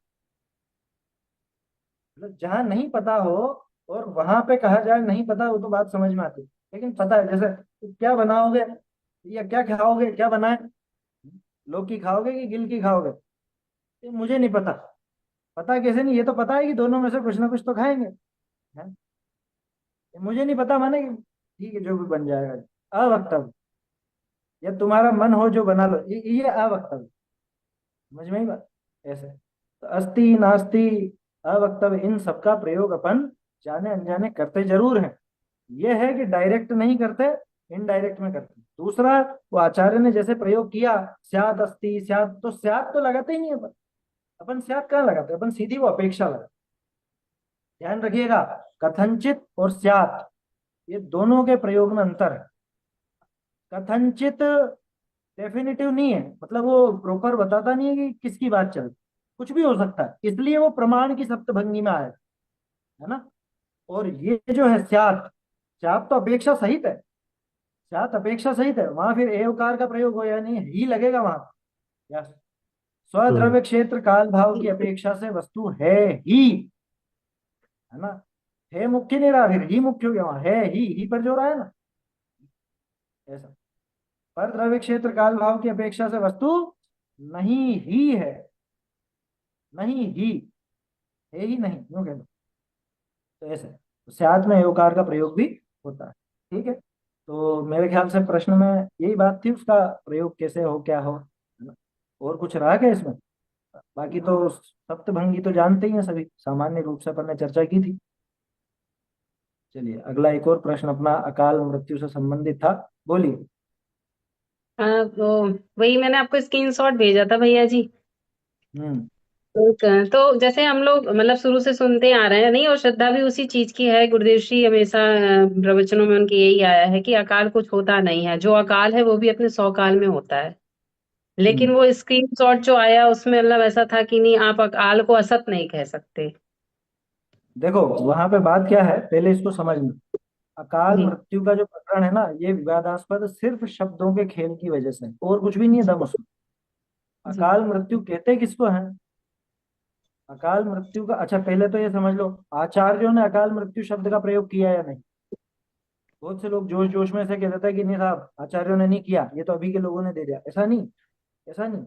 मतलब जहां नहीं पता हो और वहां पे कहा जाए नहीं पता, वो तो बात समझ में आती। लेकिन पता है जैसे क्या बनाओगे या क्या खाओगे, क्या बनाए, लौकी खाओगे कि गिल की खाओगे, ये मुझे नहीं पता। पता कैसे नहीं, ये तो पता है कि दोनों में से कुछ ना कुछ तो खाएंगे, है? ये मुझे नहीं पता माने कि ठीक है जो भी बन जाएगा। अवक्तव्य, या तुम्हारा मन हो जो बना लो, ये अवक्तव्य। समझ में ही बात ऐसे। तो अस्ति नास्ति अवक्तव्य, इन सबका प्रयोग अपन जाने अनजाने करते जरूर हैं। ये है कि डायरेक्ट नहीं करते, इनडायरेक्ट में करते। दूसरा, वो आचार्य ने जैसे प्रयोग किया, स्यात् अस्ति स्यात्, तो स्यात् तो लगाते ही नहीं अपन। अपन स्यात् कहाँ लगाते, अपन सीधी वो अपेक्षा लगाते। ध्यान रखिएगा, कथनचित और स्यात्, ये दोनों के प्रयोग में अंतर है। कथनचित डेफिनेटिव नहीं है, मतलब वो प्रॉपर बताता नहीं है कि किसकी बात चल, कुछ भी हो सकता है, इसलिए वो प्रमाण की सप्तभंगी में आया, है ना। और ये जो है स्यात्, स्यात् तो अपेक्षा सहित है, स्यात् अपेक्षा सहित है, वहां फिर एवकार का प्रयोग हो या नहीं, ही लगेगा वहां। या हम्म। स्वद्रव्य क्षेत्र काल भाव की अपेक्षा से वस्तु है ही, है ना। है मुख्य नहीं रहा, फिर ही मुख्य हो गया, वहां है ही पर जो रहा है ना, ऐसा। पर द्रव्य क्षेत्र काल भाव की अपेक्षा से वस्तु नहीं ही है, नहीं ही, है ही नहीं, यूं कह लो। तो ऐसे तो स्यात् में एवकार का प्रयोग भी होता है। ठीक है, तो मेरे ख्याल से प्रश्न में यही बात थी, उसका प्रयोग कैसे हो, क्या हो, है ना। और कुछ रहा क्या इसमें? बाकी तो सप्तभंगी तो जानते ही हैं सभी, सामान्य रूप से अपन ने चर्चा की थी। चलिए अगला एक और प्रश्न अपना अकाल मृत्यु से संबंधित था, बोलिए। हाँ, तो वही मैंने आपको स्क्रीनशॉट भेजा था भैया जी। हम्म। तो जैसे हम लोग मतलब शुरू से सुनते आ रहे हैं नहीं, और श्रद्धा भी उसी चीज की है। गुरुदेव श्री हमेशा प्रवचनों में उनके यही आया है कि अकाल कुछ होता नहीं है, जो अकाल है वो भी अपने 100 काल में होता है। लेकिन हम्म। वो स्क्रीनशॉट जो आया उसमें मतलब ऐसा था कि नहीं, आप अकाल को असत नहीं कह सकते। देखो वहां पे बात क्या है, पहले इसको समझ लो। अकाल जी। मृत्यु का जो प्रकरण है ना, ये विवादास्पद सिर्फ शब्दों के खेल की वजह से है, और कुछ भी नहीं है दम उसमें। जी। अकाल मृत्यु कहते किसको है? अकाल मृत्यु का, अच्छा पहले तो ये समझ लो, आचार्यों ने अकाल मृत्यु शब्द का प्रयोग किया या नहीं? बहुत से लोग जोश जोश में से कह देते हैं कि नहीं साहब आचार्यों ने नहीं किया, ये तो अभी के लोगों ने दे दिया। ऐसा नहीं, ऐसा नहीं।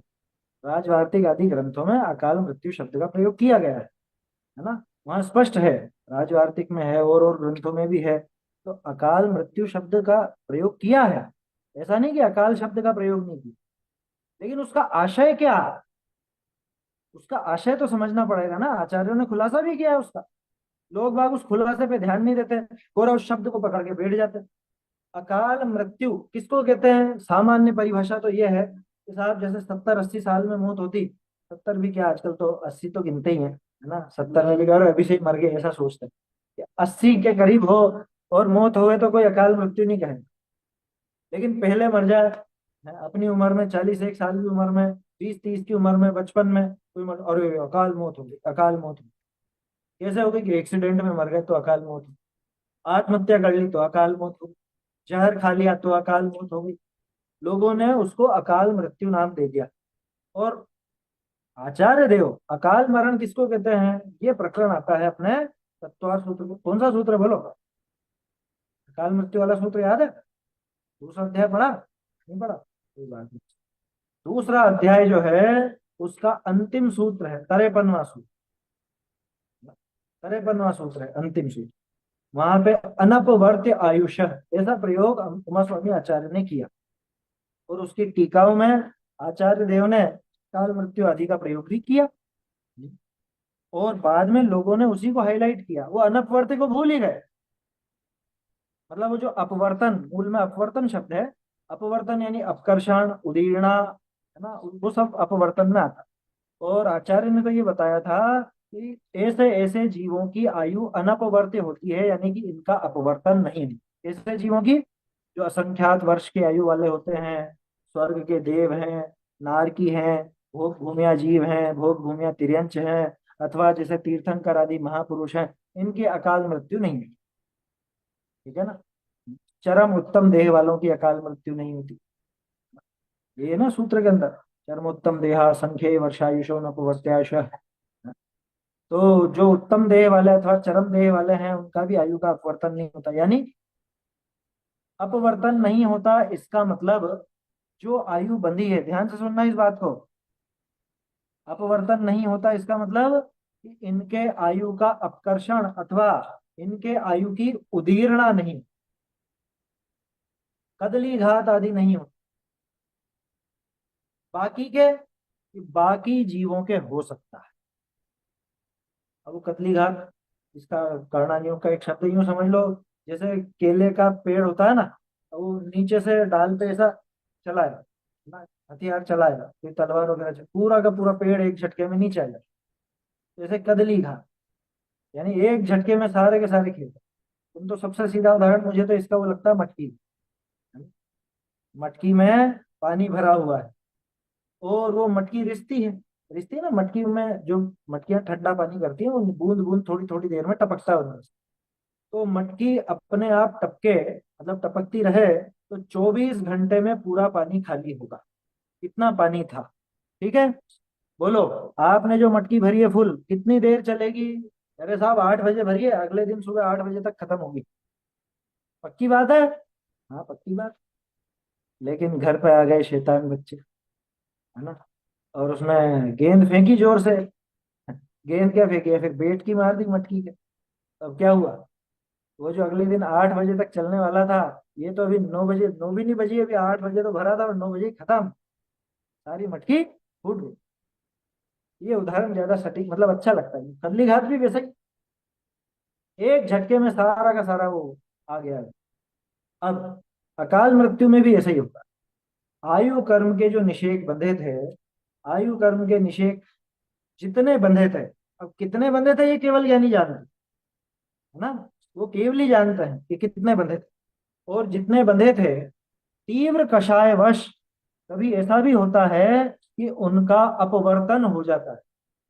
राजवार्तिक आदि ग्रंथों में अकाल मृत्यु शब्द का प्रयोग किया गया है ना। वहां स्पष्ट है, राजवार्तिक में है और ग्रंथों में भी है। तो अकाल मृत्यु शब्द का प्रयोग किया है, ऐसा नहीं कि अकाल शब्द का प्रयोग नहीं किया। लेकिन उसका आशय क्या है, उसका आशय तो समझना पड़ेगा ना। आचार्यों ने खुलासा भी किया है उसका, लोग बाग उस खुलासे पे ध्यान नहीं देते और उस शब्द को पकड़ के बैठ जाते। अकाल मृत्यु किसको कहते हैं? सामान्य परिभाषा तो ये है कि साहब जैसे 70-80 साल में मौत होती, 70 भी क्या, आजकल तो 80 तो गिनते ही है ना। 70 में भी कह रहे अभी से ही मर गए, ऐसा सोचते हैं कि 80 के करीब हो और मौत हुए तो कोई अकाल मृत्यु नहीं कहेंगे। लेकिन पहले मर जाए, अपनी उम्र में, 41 साल की उम्र में, 20-30 की उम्र में, बचपन में कोई मर, और अकाल मौत हो गई, अकाल मौत हो गई। कैसे हो गई कि एक्सीडेंट में मर गए तो अकाल मौत हो गई, आत्महत्या कर ली तो अकाल मौत हो गई, जहर खा लिया तो अकाल मौत हो गई। लोगों ने उसको अकाल मृत्यु नाम दे दिया। और आचार्य देव अकाल मरण किसको कहते हैं, ये प्रकरण आता है अपने तत्वार सूत्र में। कौन सा सूत्र बोलो? अकाल मृत्यु वाला सूत्र याद है? दूसरा अध्याय पढ़ा नहीं पढ़ा, कोई बात नहीं। दूसरा अध्याय जो है उसका अंतिम सूत्र है 53वां सूत्र, 53वां सूत्र है अंतिम सूत्र। वहां पे अनपवर्त्य आयुष ऐसा प्रयोग उमा स्वामी आचार्य ने किया, और उसकी टीकाओं में आचार्य देव ने काल मृत्यु आदि का प्रयोग भी किया। और बाद में लोगों ने उसी को हाईलाइट किया, वो अनपवर्त्य को भूल ही गए। मतलब वो जो अपवर्तन, मूल में अपवर्तन शब्द है, अपवर्तन यानी अपकर्षण, उदीर्णा, है ना, वो सब अपवर्तन में आता। और आचार्य ने तो ये बताया था कि ऐसे ऐसे जीवों की आयु अनपवर्त्य होती है, यानी कि इनका अपवर्तन नहीं है। ऐसे जीवों की जो असंख्यात वर्ष की आयु वाले होते हैं, स्वर्ग के देव हैं, नारकी हैं, भोग भूमिया जीव हैं, भोग भूमिया तिर्यंच हैं, अथवा जैसे तीर्थंकर आदि महापुरुष हैं, इनकी अकाल मृत्यु नहीं है। ठीक है ना। चरम उत्तम देह वालों की अकाल मृत्यु नहीं होती, ये है ना सूत्र के अंदर। चरमोत्तम देहा संख्ये वर्षायुषो न पुवर्त्यायुष। तो जो उत्तम देह वाले अथवा चरम देह वाले हैं उनका भी आयु का अपवर्तन नहीं होता, यानी अपवर्तन नहीं होता इसका मतलब जो आयु बंधी है, ध्यान से सुनना इस बात को, अपवर्तन नहीं होता इसका मतलब कि इनके आयु का अपकर्षण अथवा इनके आयु की उदीर्णा नहीं, कदली घात आदि नहीं होता। बाकी के, बाकी जीवों के हो सकता है। अब वो कतली घात, इसका कर्णानियों का एक शब्द यूं समझ लो, जैसे केले का पेड़ होता है ना, तो वो नीचे से डाल पे ऐसा चलाएगा ना, हथियार चलाएगा, फिर तलवार वगैरह पूरा का पूरा पेड़ एक झटके में नहीं चलेगा। जैसे कदली घात, यानी एक झटके में सारे के सारे खेल। तुम तो सबसे सीधा उदाहरण मुझे तो इसका वो लगता है मटकी। मटकी में पानी भरा हुआ है और वो मटकी रिसती है, रिसती है ना, मटकी में जो मटकियां ठंडा पानी करती है वो बूंद बूंद थोड़ी थोड़ी देर में टपकता है उनमें से। तो मटकी अपने आप टपके, मतलब टपकती रहे तो 24 घंटे में पूरा पानी खाली होगा। कितना पानी था, ठीक है। बोलो, आपने जो मटकी भरी है फुल, कितनी देर चलेगी? अरे साहब 8 बजे भरिए, अगले दिन सुबह 8 बजे तक खत्म होगी। पक्की बात है? हाँ पक्की बात। लेकिन घर पे आ गए शैतान बच्चे, है ना, और उसमें गेंद फेंकी जोर से। गेंद क्या फेंकी है, फिर बैट की मार दी मटकी के। तब क्या हुआ? वो जो अगले दिन 8 बजे तक चलने वाला था, ये तो अभी 9 बजे, 9 भी नहीं बजी, अभी 8 बजे तो भरा था और 9 बजे खत्म, सारी मटकी फूट गई। ये उदाहरण ज्यादा सटीक, मतलब अच्छा लगता है। कंडली घात भी वैसे ही, एक झटके में सारा का सारा वो आ गया। अब अकाल मृत्यु में भी ऐसा ही होता है। आयु कर्म के जो निषेक बंधे थे, आयु कर्म के निषेक जितने बंधे थे, अब कितने बंधे थे ये केवल ज्ञानी जानते, है ना, वो केवल ही जानते हैं कि कितने बंधे थे। और जितने बंधे थे, तीव्र कषायवश कभी ऐसा भी होता है कि उनका अपवर्तन हो जाता है,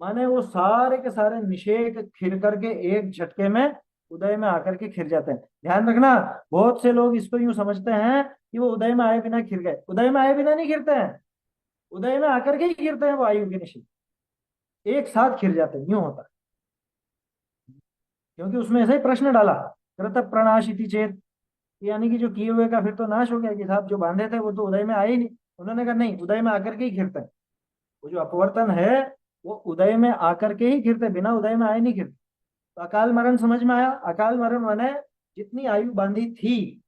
माने वो सारे के सारे निषेक खिर करके एक झटके में उदय में आकर के खिर जाते हैं। ध्यान रखना, बहुत से लोग इसको यूं समझते हैं कि वो उदय में आए बिना खिर गए। उदय में आए बिना नहीं खिरते हैं, उदय में आकर के ही खिरते हैं वो आयु के निषेक, एक साथ खिर जाते हैं, यूं होता है। क्योंकि उसमें ऐसा ही प्रश्न डाला, कृत प्रणाशिति चेत, यानी कि जो किए हुए का फिर तो नाश हो गया, कि साहब जो बांधे थे वो तो उदय में आए ही नहीं। उन्होंने कहा नहीं, उदय में आकर के ही खिरते हैं। वो जो अपवर्तन है वो उदय में आकर के ही खिरते, बिना उदय में आए नहीं खिरते। तो अकाल मरण समझ में आया? अकाल मरण माने जितनी आयु बांधी थी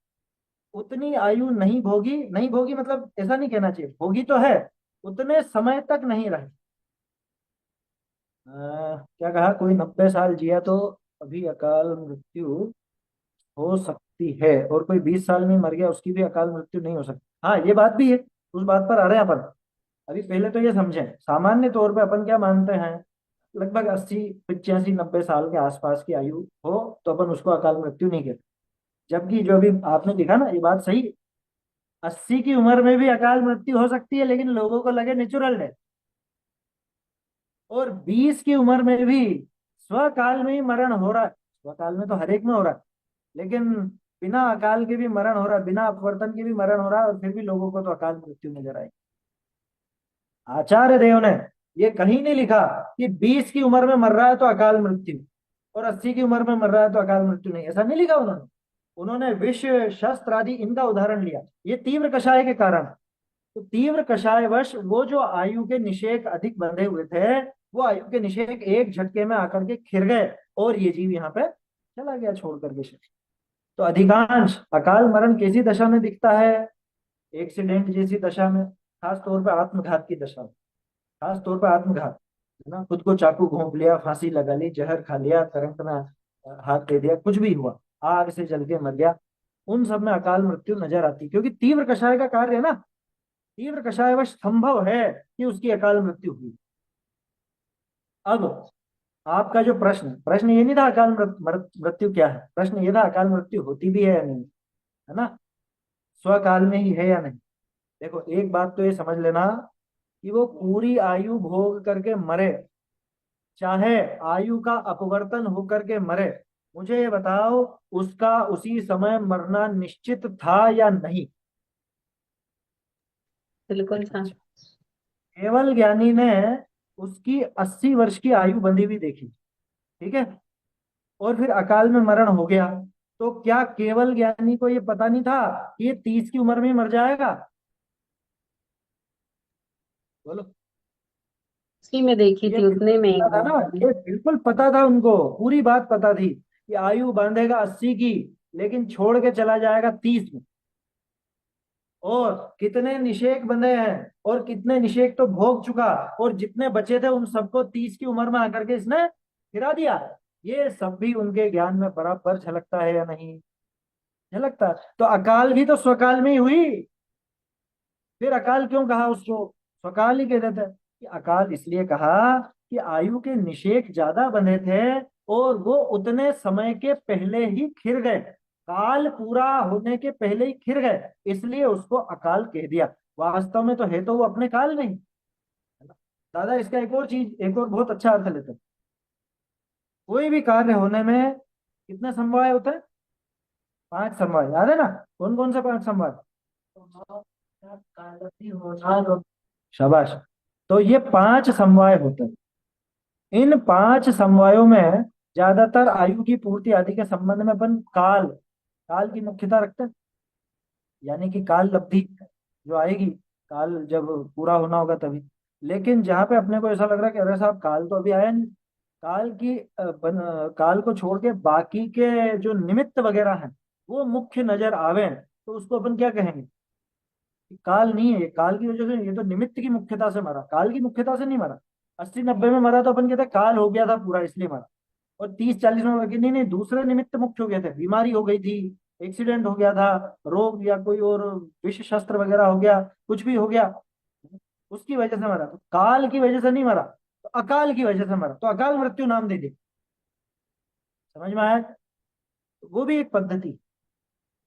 उतनी आयु नहीं भोगी, नहीं भोगी मतलब ऐसा नहीं कहना चाहिए, भोगी तो है, उतने समय तक नहीं रहे। क्या कहा, कोई 90 साल जिया तो अभी अकाल मृत्यु हो सकती है, और कोई 20 साल में मर गया उसकी भी अकाल मृत्यु नहीं हो सकती। हाँ ये बात भी है, उस बात पर आ रहे हैं अपन। अभी पहले तो ये समझें, सामान्य तौर पे अपन क्या मानते हैं, लगभग 80 85 90 साल के आसपास की आयु हो तो अपन उसको अकाल मृत्यु नहीं कहते। जबकि जो अभी आपने देखा ना, ये बात सही है, 80 की उम्र में भी अकाल मृत्यु हो सकती है लेकिन लोगों को लगे नेचुरल डेथ, और 20 की उम्र में भी स्वकाल में ही मरण हो रहा है। स्वकाल में तो हर एक में हो रहा है, लेकिन बिना अकाल के भी मरण हो रहा है, बिना अपवर्तन के भी मरण हो रहा है, और फिर भी लोगों को तो अकाल मृत्यु नजर आई। आचार्य देव ने ये कहीं नहीं लिखा कि 20 की उम्र में मर रहा है तो अकाल मृत्यु, और 80 की उम्र में मर रहा है तो अकाल मृत्यु नहीं, ऐसा नहीं लिखा उन्होंने। उन्होंने विष शस्त्र आदि इनका उदाहरण लिया, ये तीव्र कषाय के कारण। तो तीव्र कषायवश वो जो आयु के निषेक अधिक बंधे हुए थे, वो आयु के निषेक एक झटके में आकर के खिर गए, और ये जीव यहाँ पे चला गया छोड़ करके शरीर। तो अधिकांश अकाल मरण कैसी दशा में दिखता है? एक्सीडेंट जैसी दशा में, खास तौर पे आत्मघात की दशा में। खास तौर पे आत्मघात, है ना, खुद को चाकू घोंप लिया, फांसी लगा ली, जहर खा लिया, करंट में हाथ दे दिया, कुछ भी हुआ, आग से जल के मर गया, उन सब में अकाल मृत्यु नजर आती, क्योंकि तीव्र कषाय का कार्य है ना, तीव्र कषायवश संभव है कि उसकी अकाल मृत्यु हुई। अब आपका जो प्रश्न प्रश्न ये नहीं था अकाल मृत्यु क्या है, प्रश्न ये था अकाल मृत्यु होती भी है या नहीं, है ना, स्वकाल में ही है या नहीं। देखो एक बात तो ये समझ लेना कि वो पूरी आयु भोग करके मरे, चाहे आयु का अपवर्तन होकर के मरे, मुझे ये बताओ उसका उसी समय मरना निश्चित था या नहीं? बिल्कुल था। केवल ज्ञानी ने उसकी 80 वर्ष की आयु बंधी हुई देखी, ठीक है, और फिर अकाल में मरण हो गया, तो क्या केवल ज्ञानी को ये पता नहीं था कि ये 30 की उम्र में ही मर जाएगा? बोलो। उसी में देखी ये थी, उतने में ही। पता था ना, ये बिल्कुल पता था उनको, पूरी बात पता थी कि आयु बांधेगा 80 की, लेकिन छोड़ के चला जाएगा 30 में। और कितने निषेक बंधे हैं, और कितने निषेक तो भोग चुका, और जितने बचे थे उन सबको 30 की उम्र में आकर के इसने गिरा दिया। ये सब भी उनके ज्ञान में बराबर झलकता है या नहीं झलकता? तो अकाल भी तो स्वकाल में ही हुई। फिर अकाल क्यों कहा उसको? स्वकाल ही कह देते हैं कि अकाल इसलिए कहा कि आयु के निषेक ज्यादा बंधे थे, और वो उतने समय के पहले ही खिर गए, काल पूरा होने के पहले ही खिर गए, इसलिए उसको अकाल कह दिया। वास्तव में तो है तो वो अपने काल में ही। दादा इसका एक और चीज, एक और बहुत अच्छा अर्थ लेते हैं। कोई भी कार्य होने में कितने समवाय होते हैं? 5 समवाय, याद है ना? कौन कौन से 5 समवाय? शाबाश। तो ये 5 समवाय होते हैं। इन 5 समवायों में ज्यादातर आयु की पूर्ति आदि के संबंध में अपन काल काल की मुख्यता रखते हैं, यानी कि काल लब्धि जो आएगी, काल जब पूरा होना होगा तभी। लेकिन जहां पे अपने को ऐसा लग रहा है कि अरे साहब काल तो अभी आया नहीं, काल की काल को छोड़ के बाकी के जो निमित्त वगैरह हैं वो मुख्य नजर आवे, तो उसको अपन क्या कहेंगे? काल नहीं है ये, काल की वजह से, ये तो निमित्त की मुख्यता से मरा, काल की मुख्यता से नहीं मरा। 80-90 में मरा तो अपन कहते हैं काल हो गया था पूरा इसलिए मरा। और 30-40 में मरा कि नहीं नहीं, दूसरे निमित्त मुख्य हो गए थे, बीमारी हो गई थी, एक्सीडेंट हो गया था, रोग या कोई और विष शस्त्र वगैरह हो गया, कुछ भी हो गया, उसकी वजह से मरा। तो काल की वजह से नहीं मरा, तो अकाल की वजह से मरा, तो अकाल मृत्यु नाम दे दी। समझ में आया? तो वो भी एक पद्धति,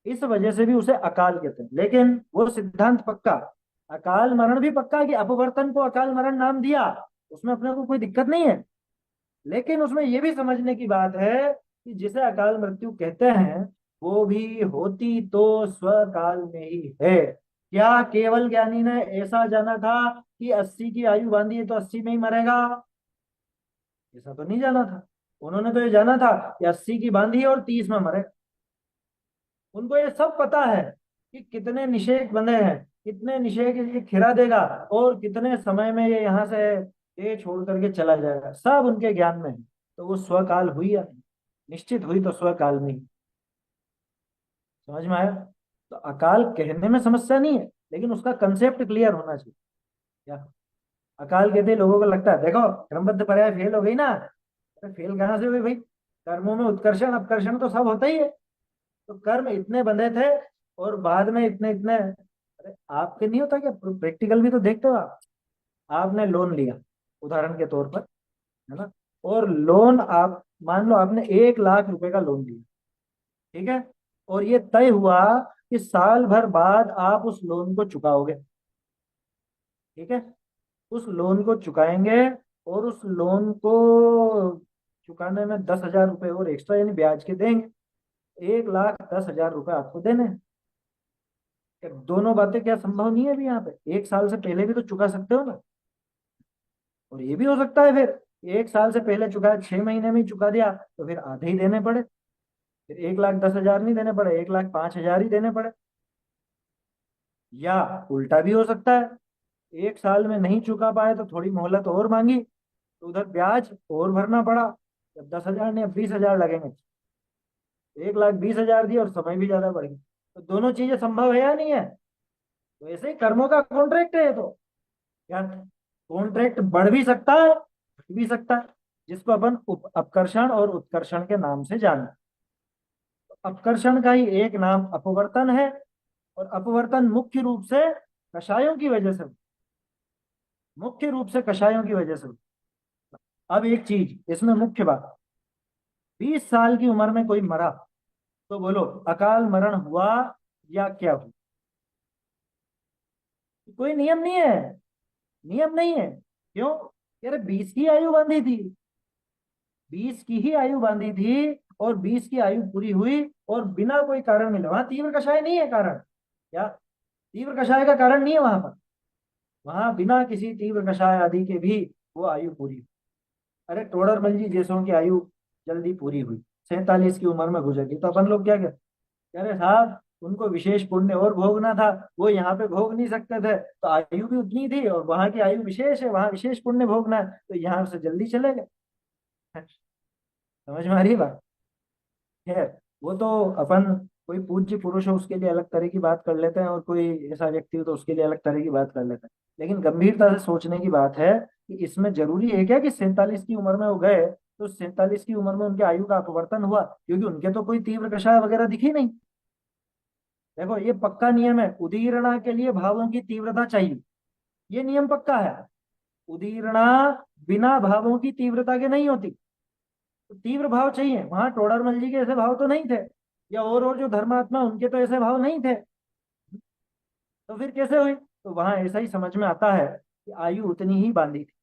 इस वजह से भी उसे अकाल कहते हैं। लेकिन वो सिद्धांत पक्का, अकाल मरण भी पक्का कि अपवर्तन को अकाल मरण नाम दिया, उसमें अपने को कोई दिक्कत नहीं है। लेकिन उसमें यह भी समझने की बात है कि जिसे अकाल मृत्यु कहते हैं वो भी होती तो स्वकाल में ही है। क्या केवल ज्ञानी ने ऐसा जाना था कि 80 की आयु बांधी है तो 80 में ही मरेगा? ऐसा तो नहीं जाना था। उन्होंने तो ये जाना था कि 80 की बांधी है और 30 में मरे। उनको ये सब पता है कि कितने निषेक बंधे हैं, कितने निषेक ये खिरा देगा, और कितने समय में ये यहाँ से ये छोड़ करके चला जाएगा, सब उनके ज्ञान में है। तो वो स्वकाल हुई या नहीं? निश्चित हुई तो स्वकाल में ही। समझ में आया? तो अकाल कहने में समस्या नहीं है, लेकिन उसका कंसेप्ट क्लियर होना चाहिए। क्या अकाल कहते ही लोगों को लगता है देखो क्रमबद्ध पर्याय फेल हो गई ना। अरे फेल कहाँ से हुई भाई? कर्मों में उत्कर्षण अपकर्षण तो सब होता ही है। तो कर्म इतने बंधे थे, और बाद में इतने इतने, अरे आपके नहीं होता क्या? प्रैक्टिकल भी तो देखते हो आप। आपने लोन लिया उदाहरण के तौर पर, है ना? और लोन आप मान लो आपने 1 लाख रुपए का लोन लिया, ठीक है? और ये तय हुआ कि साल भर बाद आप उस लोन को चुकाओगे, ठीक है? उस लोन को चुकाएंगे, और उस लोन को चुकाने में 10,000 रुपये और एक्स्ट्रा यानी ब्याज के देंगे। 1,10,000 रुपये आपको देने हैं। दोनों बातें क्या संभव नहीं है अभी यहाँ पे? 1 साल से पहले भी तो चुका सकते हो ना। और ये भी हो सकता है फिर 1 साल से पहले चुकाया, 6 महीने में ही चुका दिया, तो फिर आधे ही देने पड़े, फिर 1,10,000 नहीं देने पड़े, 1,05,000 ही देने पड़े। या उल्टा भी हो सकता है, 1 साल में नहीं चुका पाए तो थोड़ी मोहलत और मांगी, तो उधर ब्याज और भरना पड़ा। जब 10,000 नहीं अब 20,000 लगेंगे, 1,20,000 दिए और समय भी ज्यादा बढ़ गया। तो दोनों चीजें संभव है या नहीं है? तो ऐसे ही कर्मों का कॉन्ट्रैक्ट है ये तो। क्या कॉन्ट्रैक्ट बढ़ भी सकता है, घट भी सकता है, जिसको अपन अपकर्षण और उत्कर्षण के नाम से जानते हैं। अपकर्षण का ही एक नाम अपवर्तन है, और अपवर्तन मुख्य रूप से कषायों की वजह से, मुख्य रूप से कषायों की वजह से। अब एक चीज इसमें मुख्य बात, 20 साल की उम्र में कोई मरा तो बोलो अकाल मरण हुआ या क्या हुआ? कोई नियम नहीं है, नियम नहीं है। क्यों? यार 20 की आयु बांधी थी, 20 की ही आयु बांधी थी, और 20 की आयु पूरी हुई, और बिना कोई कारण मिले, वहां तीव्र कषाय नहीं है कारण। क्या तीव्र कषाय का कारण नहीं है वहां पर? वहां बिना किसी तीव्र कषाय आदि के भी वो आयु पूरी हुई। अरे टोडरमल जी जैसों की आयु जल्दी पूरी हुई, 47 की उम्र में गुजर गई, तो अपन लोग क्या कहते, कह रहे साहब उनको विशेष पुण्य और भोगना था, वो यहाँ पे भोग नहीं सकते थे, तो आयु भी उतनी थी और वहां की आयु विशेष है, वहां विशेष पुण्य भोगना है, तो यहाँ से जल्दी चले गए। समझ में आ रही बात? खैर, वो तो अपन, कोई पूज्य पुरुष हो उसके लिए अलग तरह की बात कर लेते हैं, और कोई ऐसा व्यक्ति हो तो उसके लिए अलग तरह की बात कर लेते हैं। लेकिन गंभीरता से सोचने की बात है कि इसमें जरूरी है क्या कि 47 की उम्र में वो गए, तो 47 की उम्र में उनके आयु का अपवर्तन हुआ, क्योंकि उनके तो कोई तीव्र कषाय वगैरह दिखी नहीं। देखो ये पक्का नियम है, उदीरणा के लिए भावों की तीव्रता चाहिए, ये नियम पक्का है। उदीरणा बिना भावों की तीव्रता के नहीं होती, तो तीव्र भाव चाहिए। वहां टोडरमल जी के ऐसे भाव तो नहीं थे, या और जो धर्मात्मा उनके तो ऐसे भाव नहीं थे, तो फिर कैसे हुई? तो वहां ऐसा ही समझ में आता है कि आयु उतनी ही बांधी थी,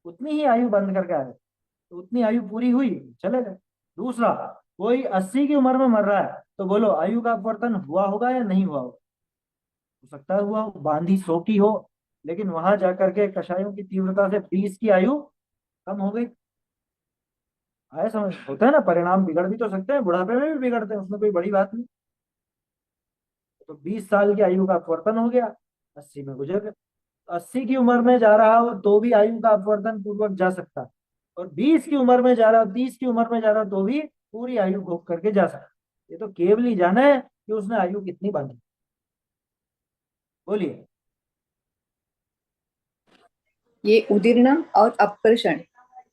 उतनी ही आयु बंद करके आए, तो उतनी आयु पूरी हुई, चले गए। दूसरा, कोई 80 की उम्र में मर रहा है, तो बोलो आयु का अपवर्तन हुआ होगा या नहीं हुआ होगा? हो सकता है हुआ हो, बांधी 100 की हो, लेकिन वहां जाकर के कषायों की तीव्रता से 20 की आयु कम हो गई। आए समझ? होता है ना, परिणाम बिगड़ भी तो सकते हैं, बुढ़ापे में भी बिगड़ते हैं, उसमें कोई बड़ी बात नहीं। तो 20 साल की आयु का अपवर्तन हो गया, 80 में गुजर गए। 80 की उम्र में जा रहा हो तो भी आयु का अपवर्तन पूर्वक जा सकता है, और 20 की उम्र में जा रहा हो, 30 की उम्र में जा रहा हो, तो भी पूरी आयु भोग करके जा सकता है। ये तो केवल ही जाना है कि उसने आयु कितनी बांधी। बोलिए। ये उदीर्ण और अपकर्षण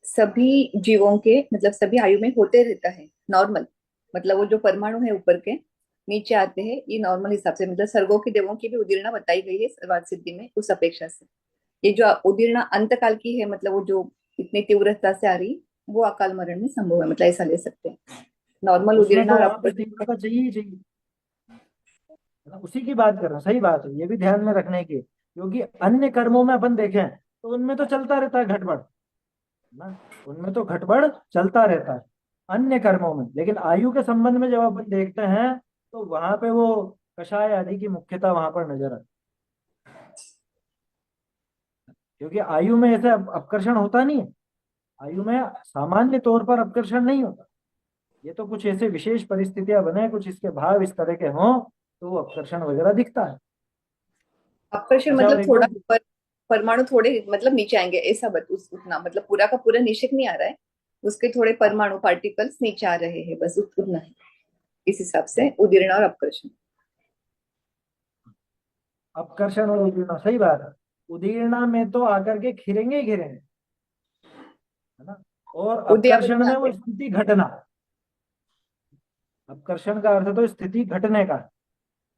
सभी जीवों के मतलब सभी आयु में होते रहता है, नॉर्मल। मतलब वो जो परमाणु है ऊपर के नीचे आते हैं, ये नॉर्मल हिसाब से, मतलब सर्गों की देवों की भी उदीर्णा बताई गई है सर्वार्थ सिद्धि में उस अपेक्षा से। ये जो उदीर्णा अंत काल की है, मतलब वो जो इतनी तीव्रता से आ रही, वो अकाल मरण में संभव है, मतलब ऐसा ले सकते हैं। नॉर्मल उसमें उदीर्णा तो और वहां पे अपकर्षण। तीव्रता चाहिए ही चाहिए, है ना? उसी की बात कर रहा हूँ, सही बात है, ये भी ध्यान में रखने की, क्योंकि अन्य कर्मों में अपन देखें तो उनमें तो चलता रहता है घटबढ़, है ना, उनमें तो घटबढ़ चलता रहता है अन्य कर्मों में, लेकिन आयु के संबंध में जब अपन देखते हैं तो वहां पे वो कषाय आदि की मुख्यता वहां पर नजर आती है। क्योंकि आयु में ऐसे अपकर्षण होता नहीं है, आयु में सामान्य तौर पर अपकर्षण नहीं होता, ये तो कुछ ऐसे विशेष परिस्थितियां बने, कुछ इसके भाव इस तरह के हों, तो वो अपकर्षण वगैरह दिखता है। अपकर्षण अच्छा, और मतलब एक थोड़ा बात, परमाणु थोड़े मतलब नीचे आएंगे, ऐसा उतना मतलब पूरा का पूरा निषेक नहीं आ रहा है, उसके थोड़े परमाणु पार्टिकल्स नीचे आ रहे हैं, बस उतना ही। इस हिसाब से उदीर्ण और अपकर्षण। अपकर्षण और उदीर्णा, सही बात है। उदीर्णा में तो आकर के खिरेंगे ही खिरेंगे, है ना, और उद्यावली अपकर्षण में में आते वो हैं। स्थिति घटना, अपकर्षण का अर्थ तो स्थिति घटने का है,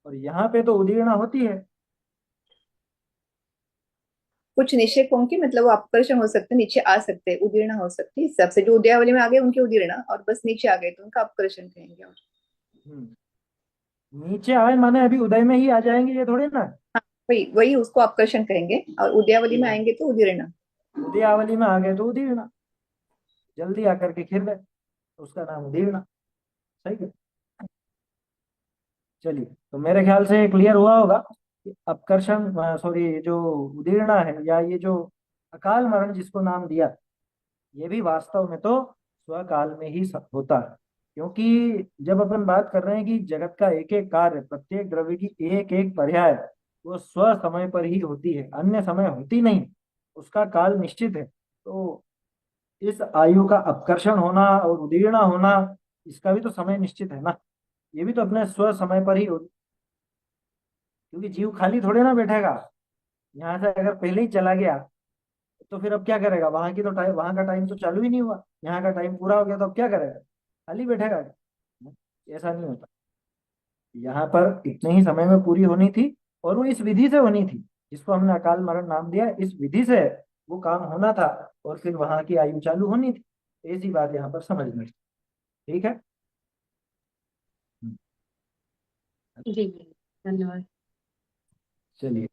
और यहाँ पे तो उदीर्णा होती है। कुछ निषेकों की मतलब वो अपकर्षण हो सकते हैं, नीचे आ सकते हैं, उदीर्ण हो सकती है। इस हिसाब से जो उद्यावली में आ गए उनके उदीर्ण, और बस नीचे आ गए तो उनका अपकर्षण कहेंगे। और हम्म, नीचे आए माने अभी उदय में ही आ जाएंगे, ये थोड़ी ना। हाँ, वही वही उसको अपकर्षण कहेंगे, और उद्यावली में आएंगे तो उदीर्ण। उदयावली में आ गए तो उदीर्णा, जल्दी आकर के खिर गए, तो उसका नाम उदीर्णा। सही है। चलिए, तो मेरे ख्याल से क्लियर हुआ होगा कि अपकर्षण, सॉरी, जो उदीर्णा है या ये जो अकाल मरण जिसको नाम दिया, ये भी वास्तव में तो स्वकाल में ही होता है। क्योंकि जब अपन बात कर रहे हैं कि जगत का एक एक कार्य, प्रत्येक द्रव्य की एक एक पर्याय, वो स्व समय पर ही होती है, अन्य समय होती नहीं, उसका काल निश्चित है। तो इस आयु का अपकर्षण होना और उदीर्णा होना, इसका भी तो समय निश्चित है ना, ये भी तो अपने स्व समय पर ही होती, क्योंकि जीव खाली थोड़े ना बैठेगा। यहाँ से अगर पहले ही चला गया तो फिर अब क्या करेगा? वहां की तो टाइम, वहां का टाइम तो चालू ही नहीं हुआ, यहाँ का टाइम पूरा हो गया, तो अब क्या करेगा? खाली बैठेगा? ऐसा नहीं होता, यहाँ पर इतने ही समय में पूरी होनी थी, और वो इस विधि से होनी थी, जिसको हमने अकाल मरण नाम दिया, इस विधि से वो काम होना था, और फिर वहां की आयु चालू होनी थी। ऐसी बात यहाँ पर समझनी, ठीक है। जी, धन्यवाद। चलिए,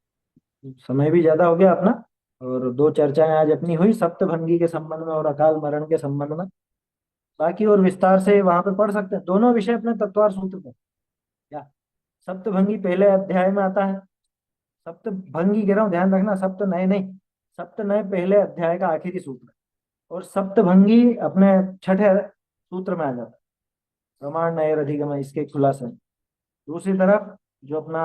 समय भी ज्यादा हो गया अपना, और दो चर्चाएं आज अपनी हुई सप्तभंगी के संबंध में और अकाल मरण के संबंध में। बाकी और विस्तार से वहां पे पढ़ सकते हैं, दोनों विषय अपने तत्वार सूत्र पे। क्या सप्तभंगी पहले अध्याय में आता है, सप्तभंगी कह रहा हूँ, ध्यान रखना, सप्त नए नहीं, सप्त नए पहले अध्याय का आखिरी सूत्र, और सप्तभंगी अपने छठे सूत्र में आ जाता है, प्रमाण नए अधिगम इसके खुलासे। दूसरी तरफ जो अपना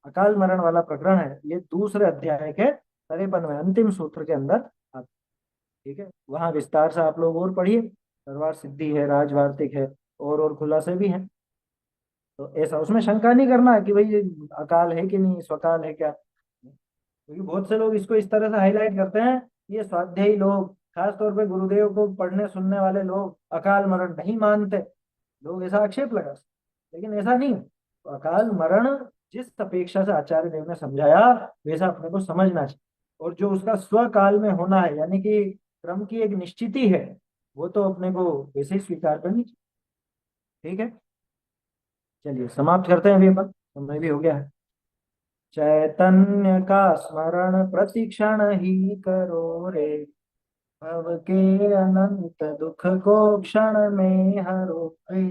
अकाल मरण वाला प्रकरण है, ये दूसरे अध्याय के 53वें अंतिम सूत्र के अंदर आता है। ठीक है, वहां विस्तार से आप लोग और पढ़िए, सर्वार सिद्धि है, राजवार्तिक है, और खुलासे भी हैं। तो ऐसा उसमें शंका नहीं करना है कि भाई ये अकाल है कि नहीं, स्वकाल है क्या, क्योंकि बहुत से लोग इसको इस तरह से हाईलाइट करते हैं, ये स्वाध्यायी लोग, खास तौर पे गुरुदेव को पढ़ने सुनने वाले लोग अकाल मरण नहीं मानते, लोग ऐसा आक्षेप लगा। लेकिन ऐसा नहीं, तो अकाल मरण जिस अपेक्षा से आचार्य देव ने समझाया, वैसा अपने को समझना चाहिए। और जो उसका स्वकाल में होना है, यानी कि क्रम की एक निश्चिति है, वो तो अपने को वैसे ही स्वीकार करनी चाहिए। ठीक है, चलिए समाप्त करते हैं अभी अपन, समय भी हो गया है। चैतन्य का स्मरण प्रतिक्षण ही करो रे, भव के अनंत दुख को क्षण में हरो रे,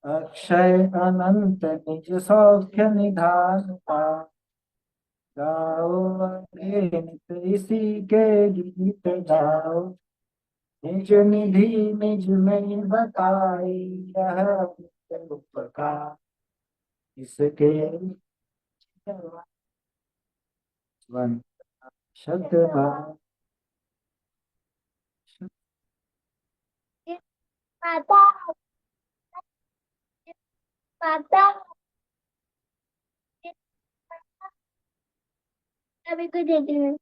अक्षय अनंत निज सौख्य निधान पा, गाओ अगे नित इसी के गीत गाओ, निज निधि निज में बताई यह अमित उपकार, इसके वन शब्द भाव। पापा पापा अभी को दे दे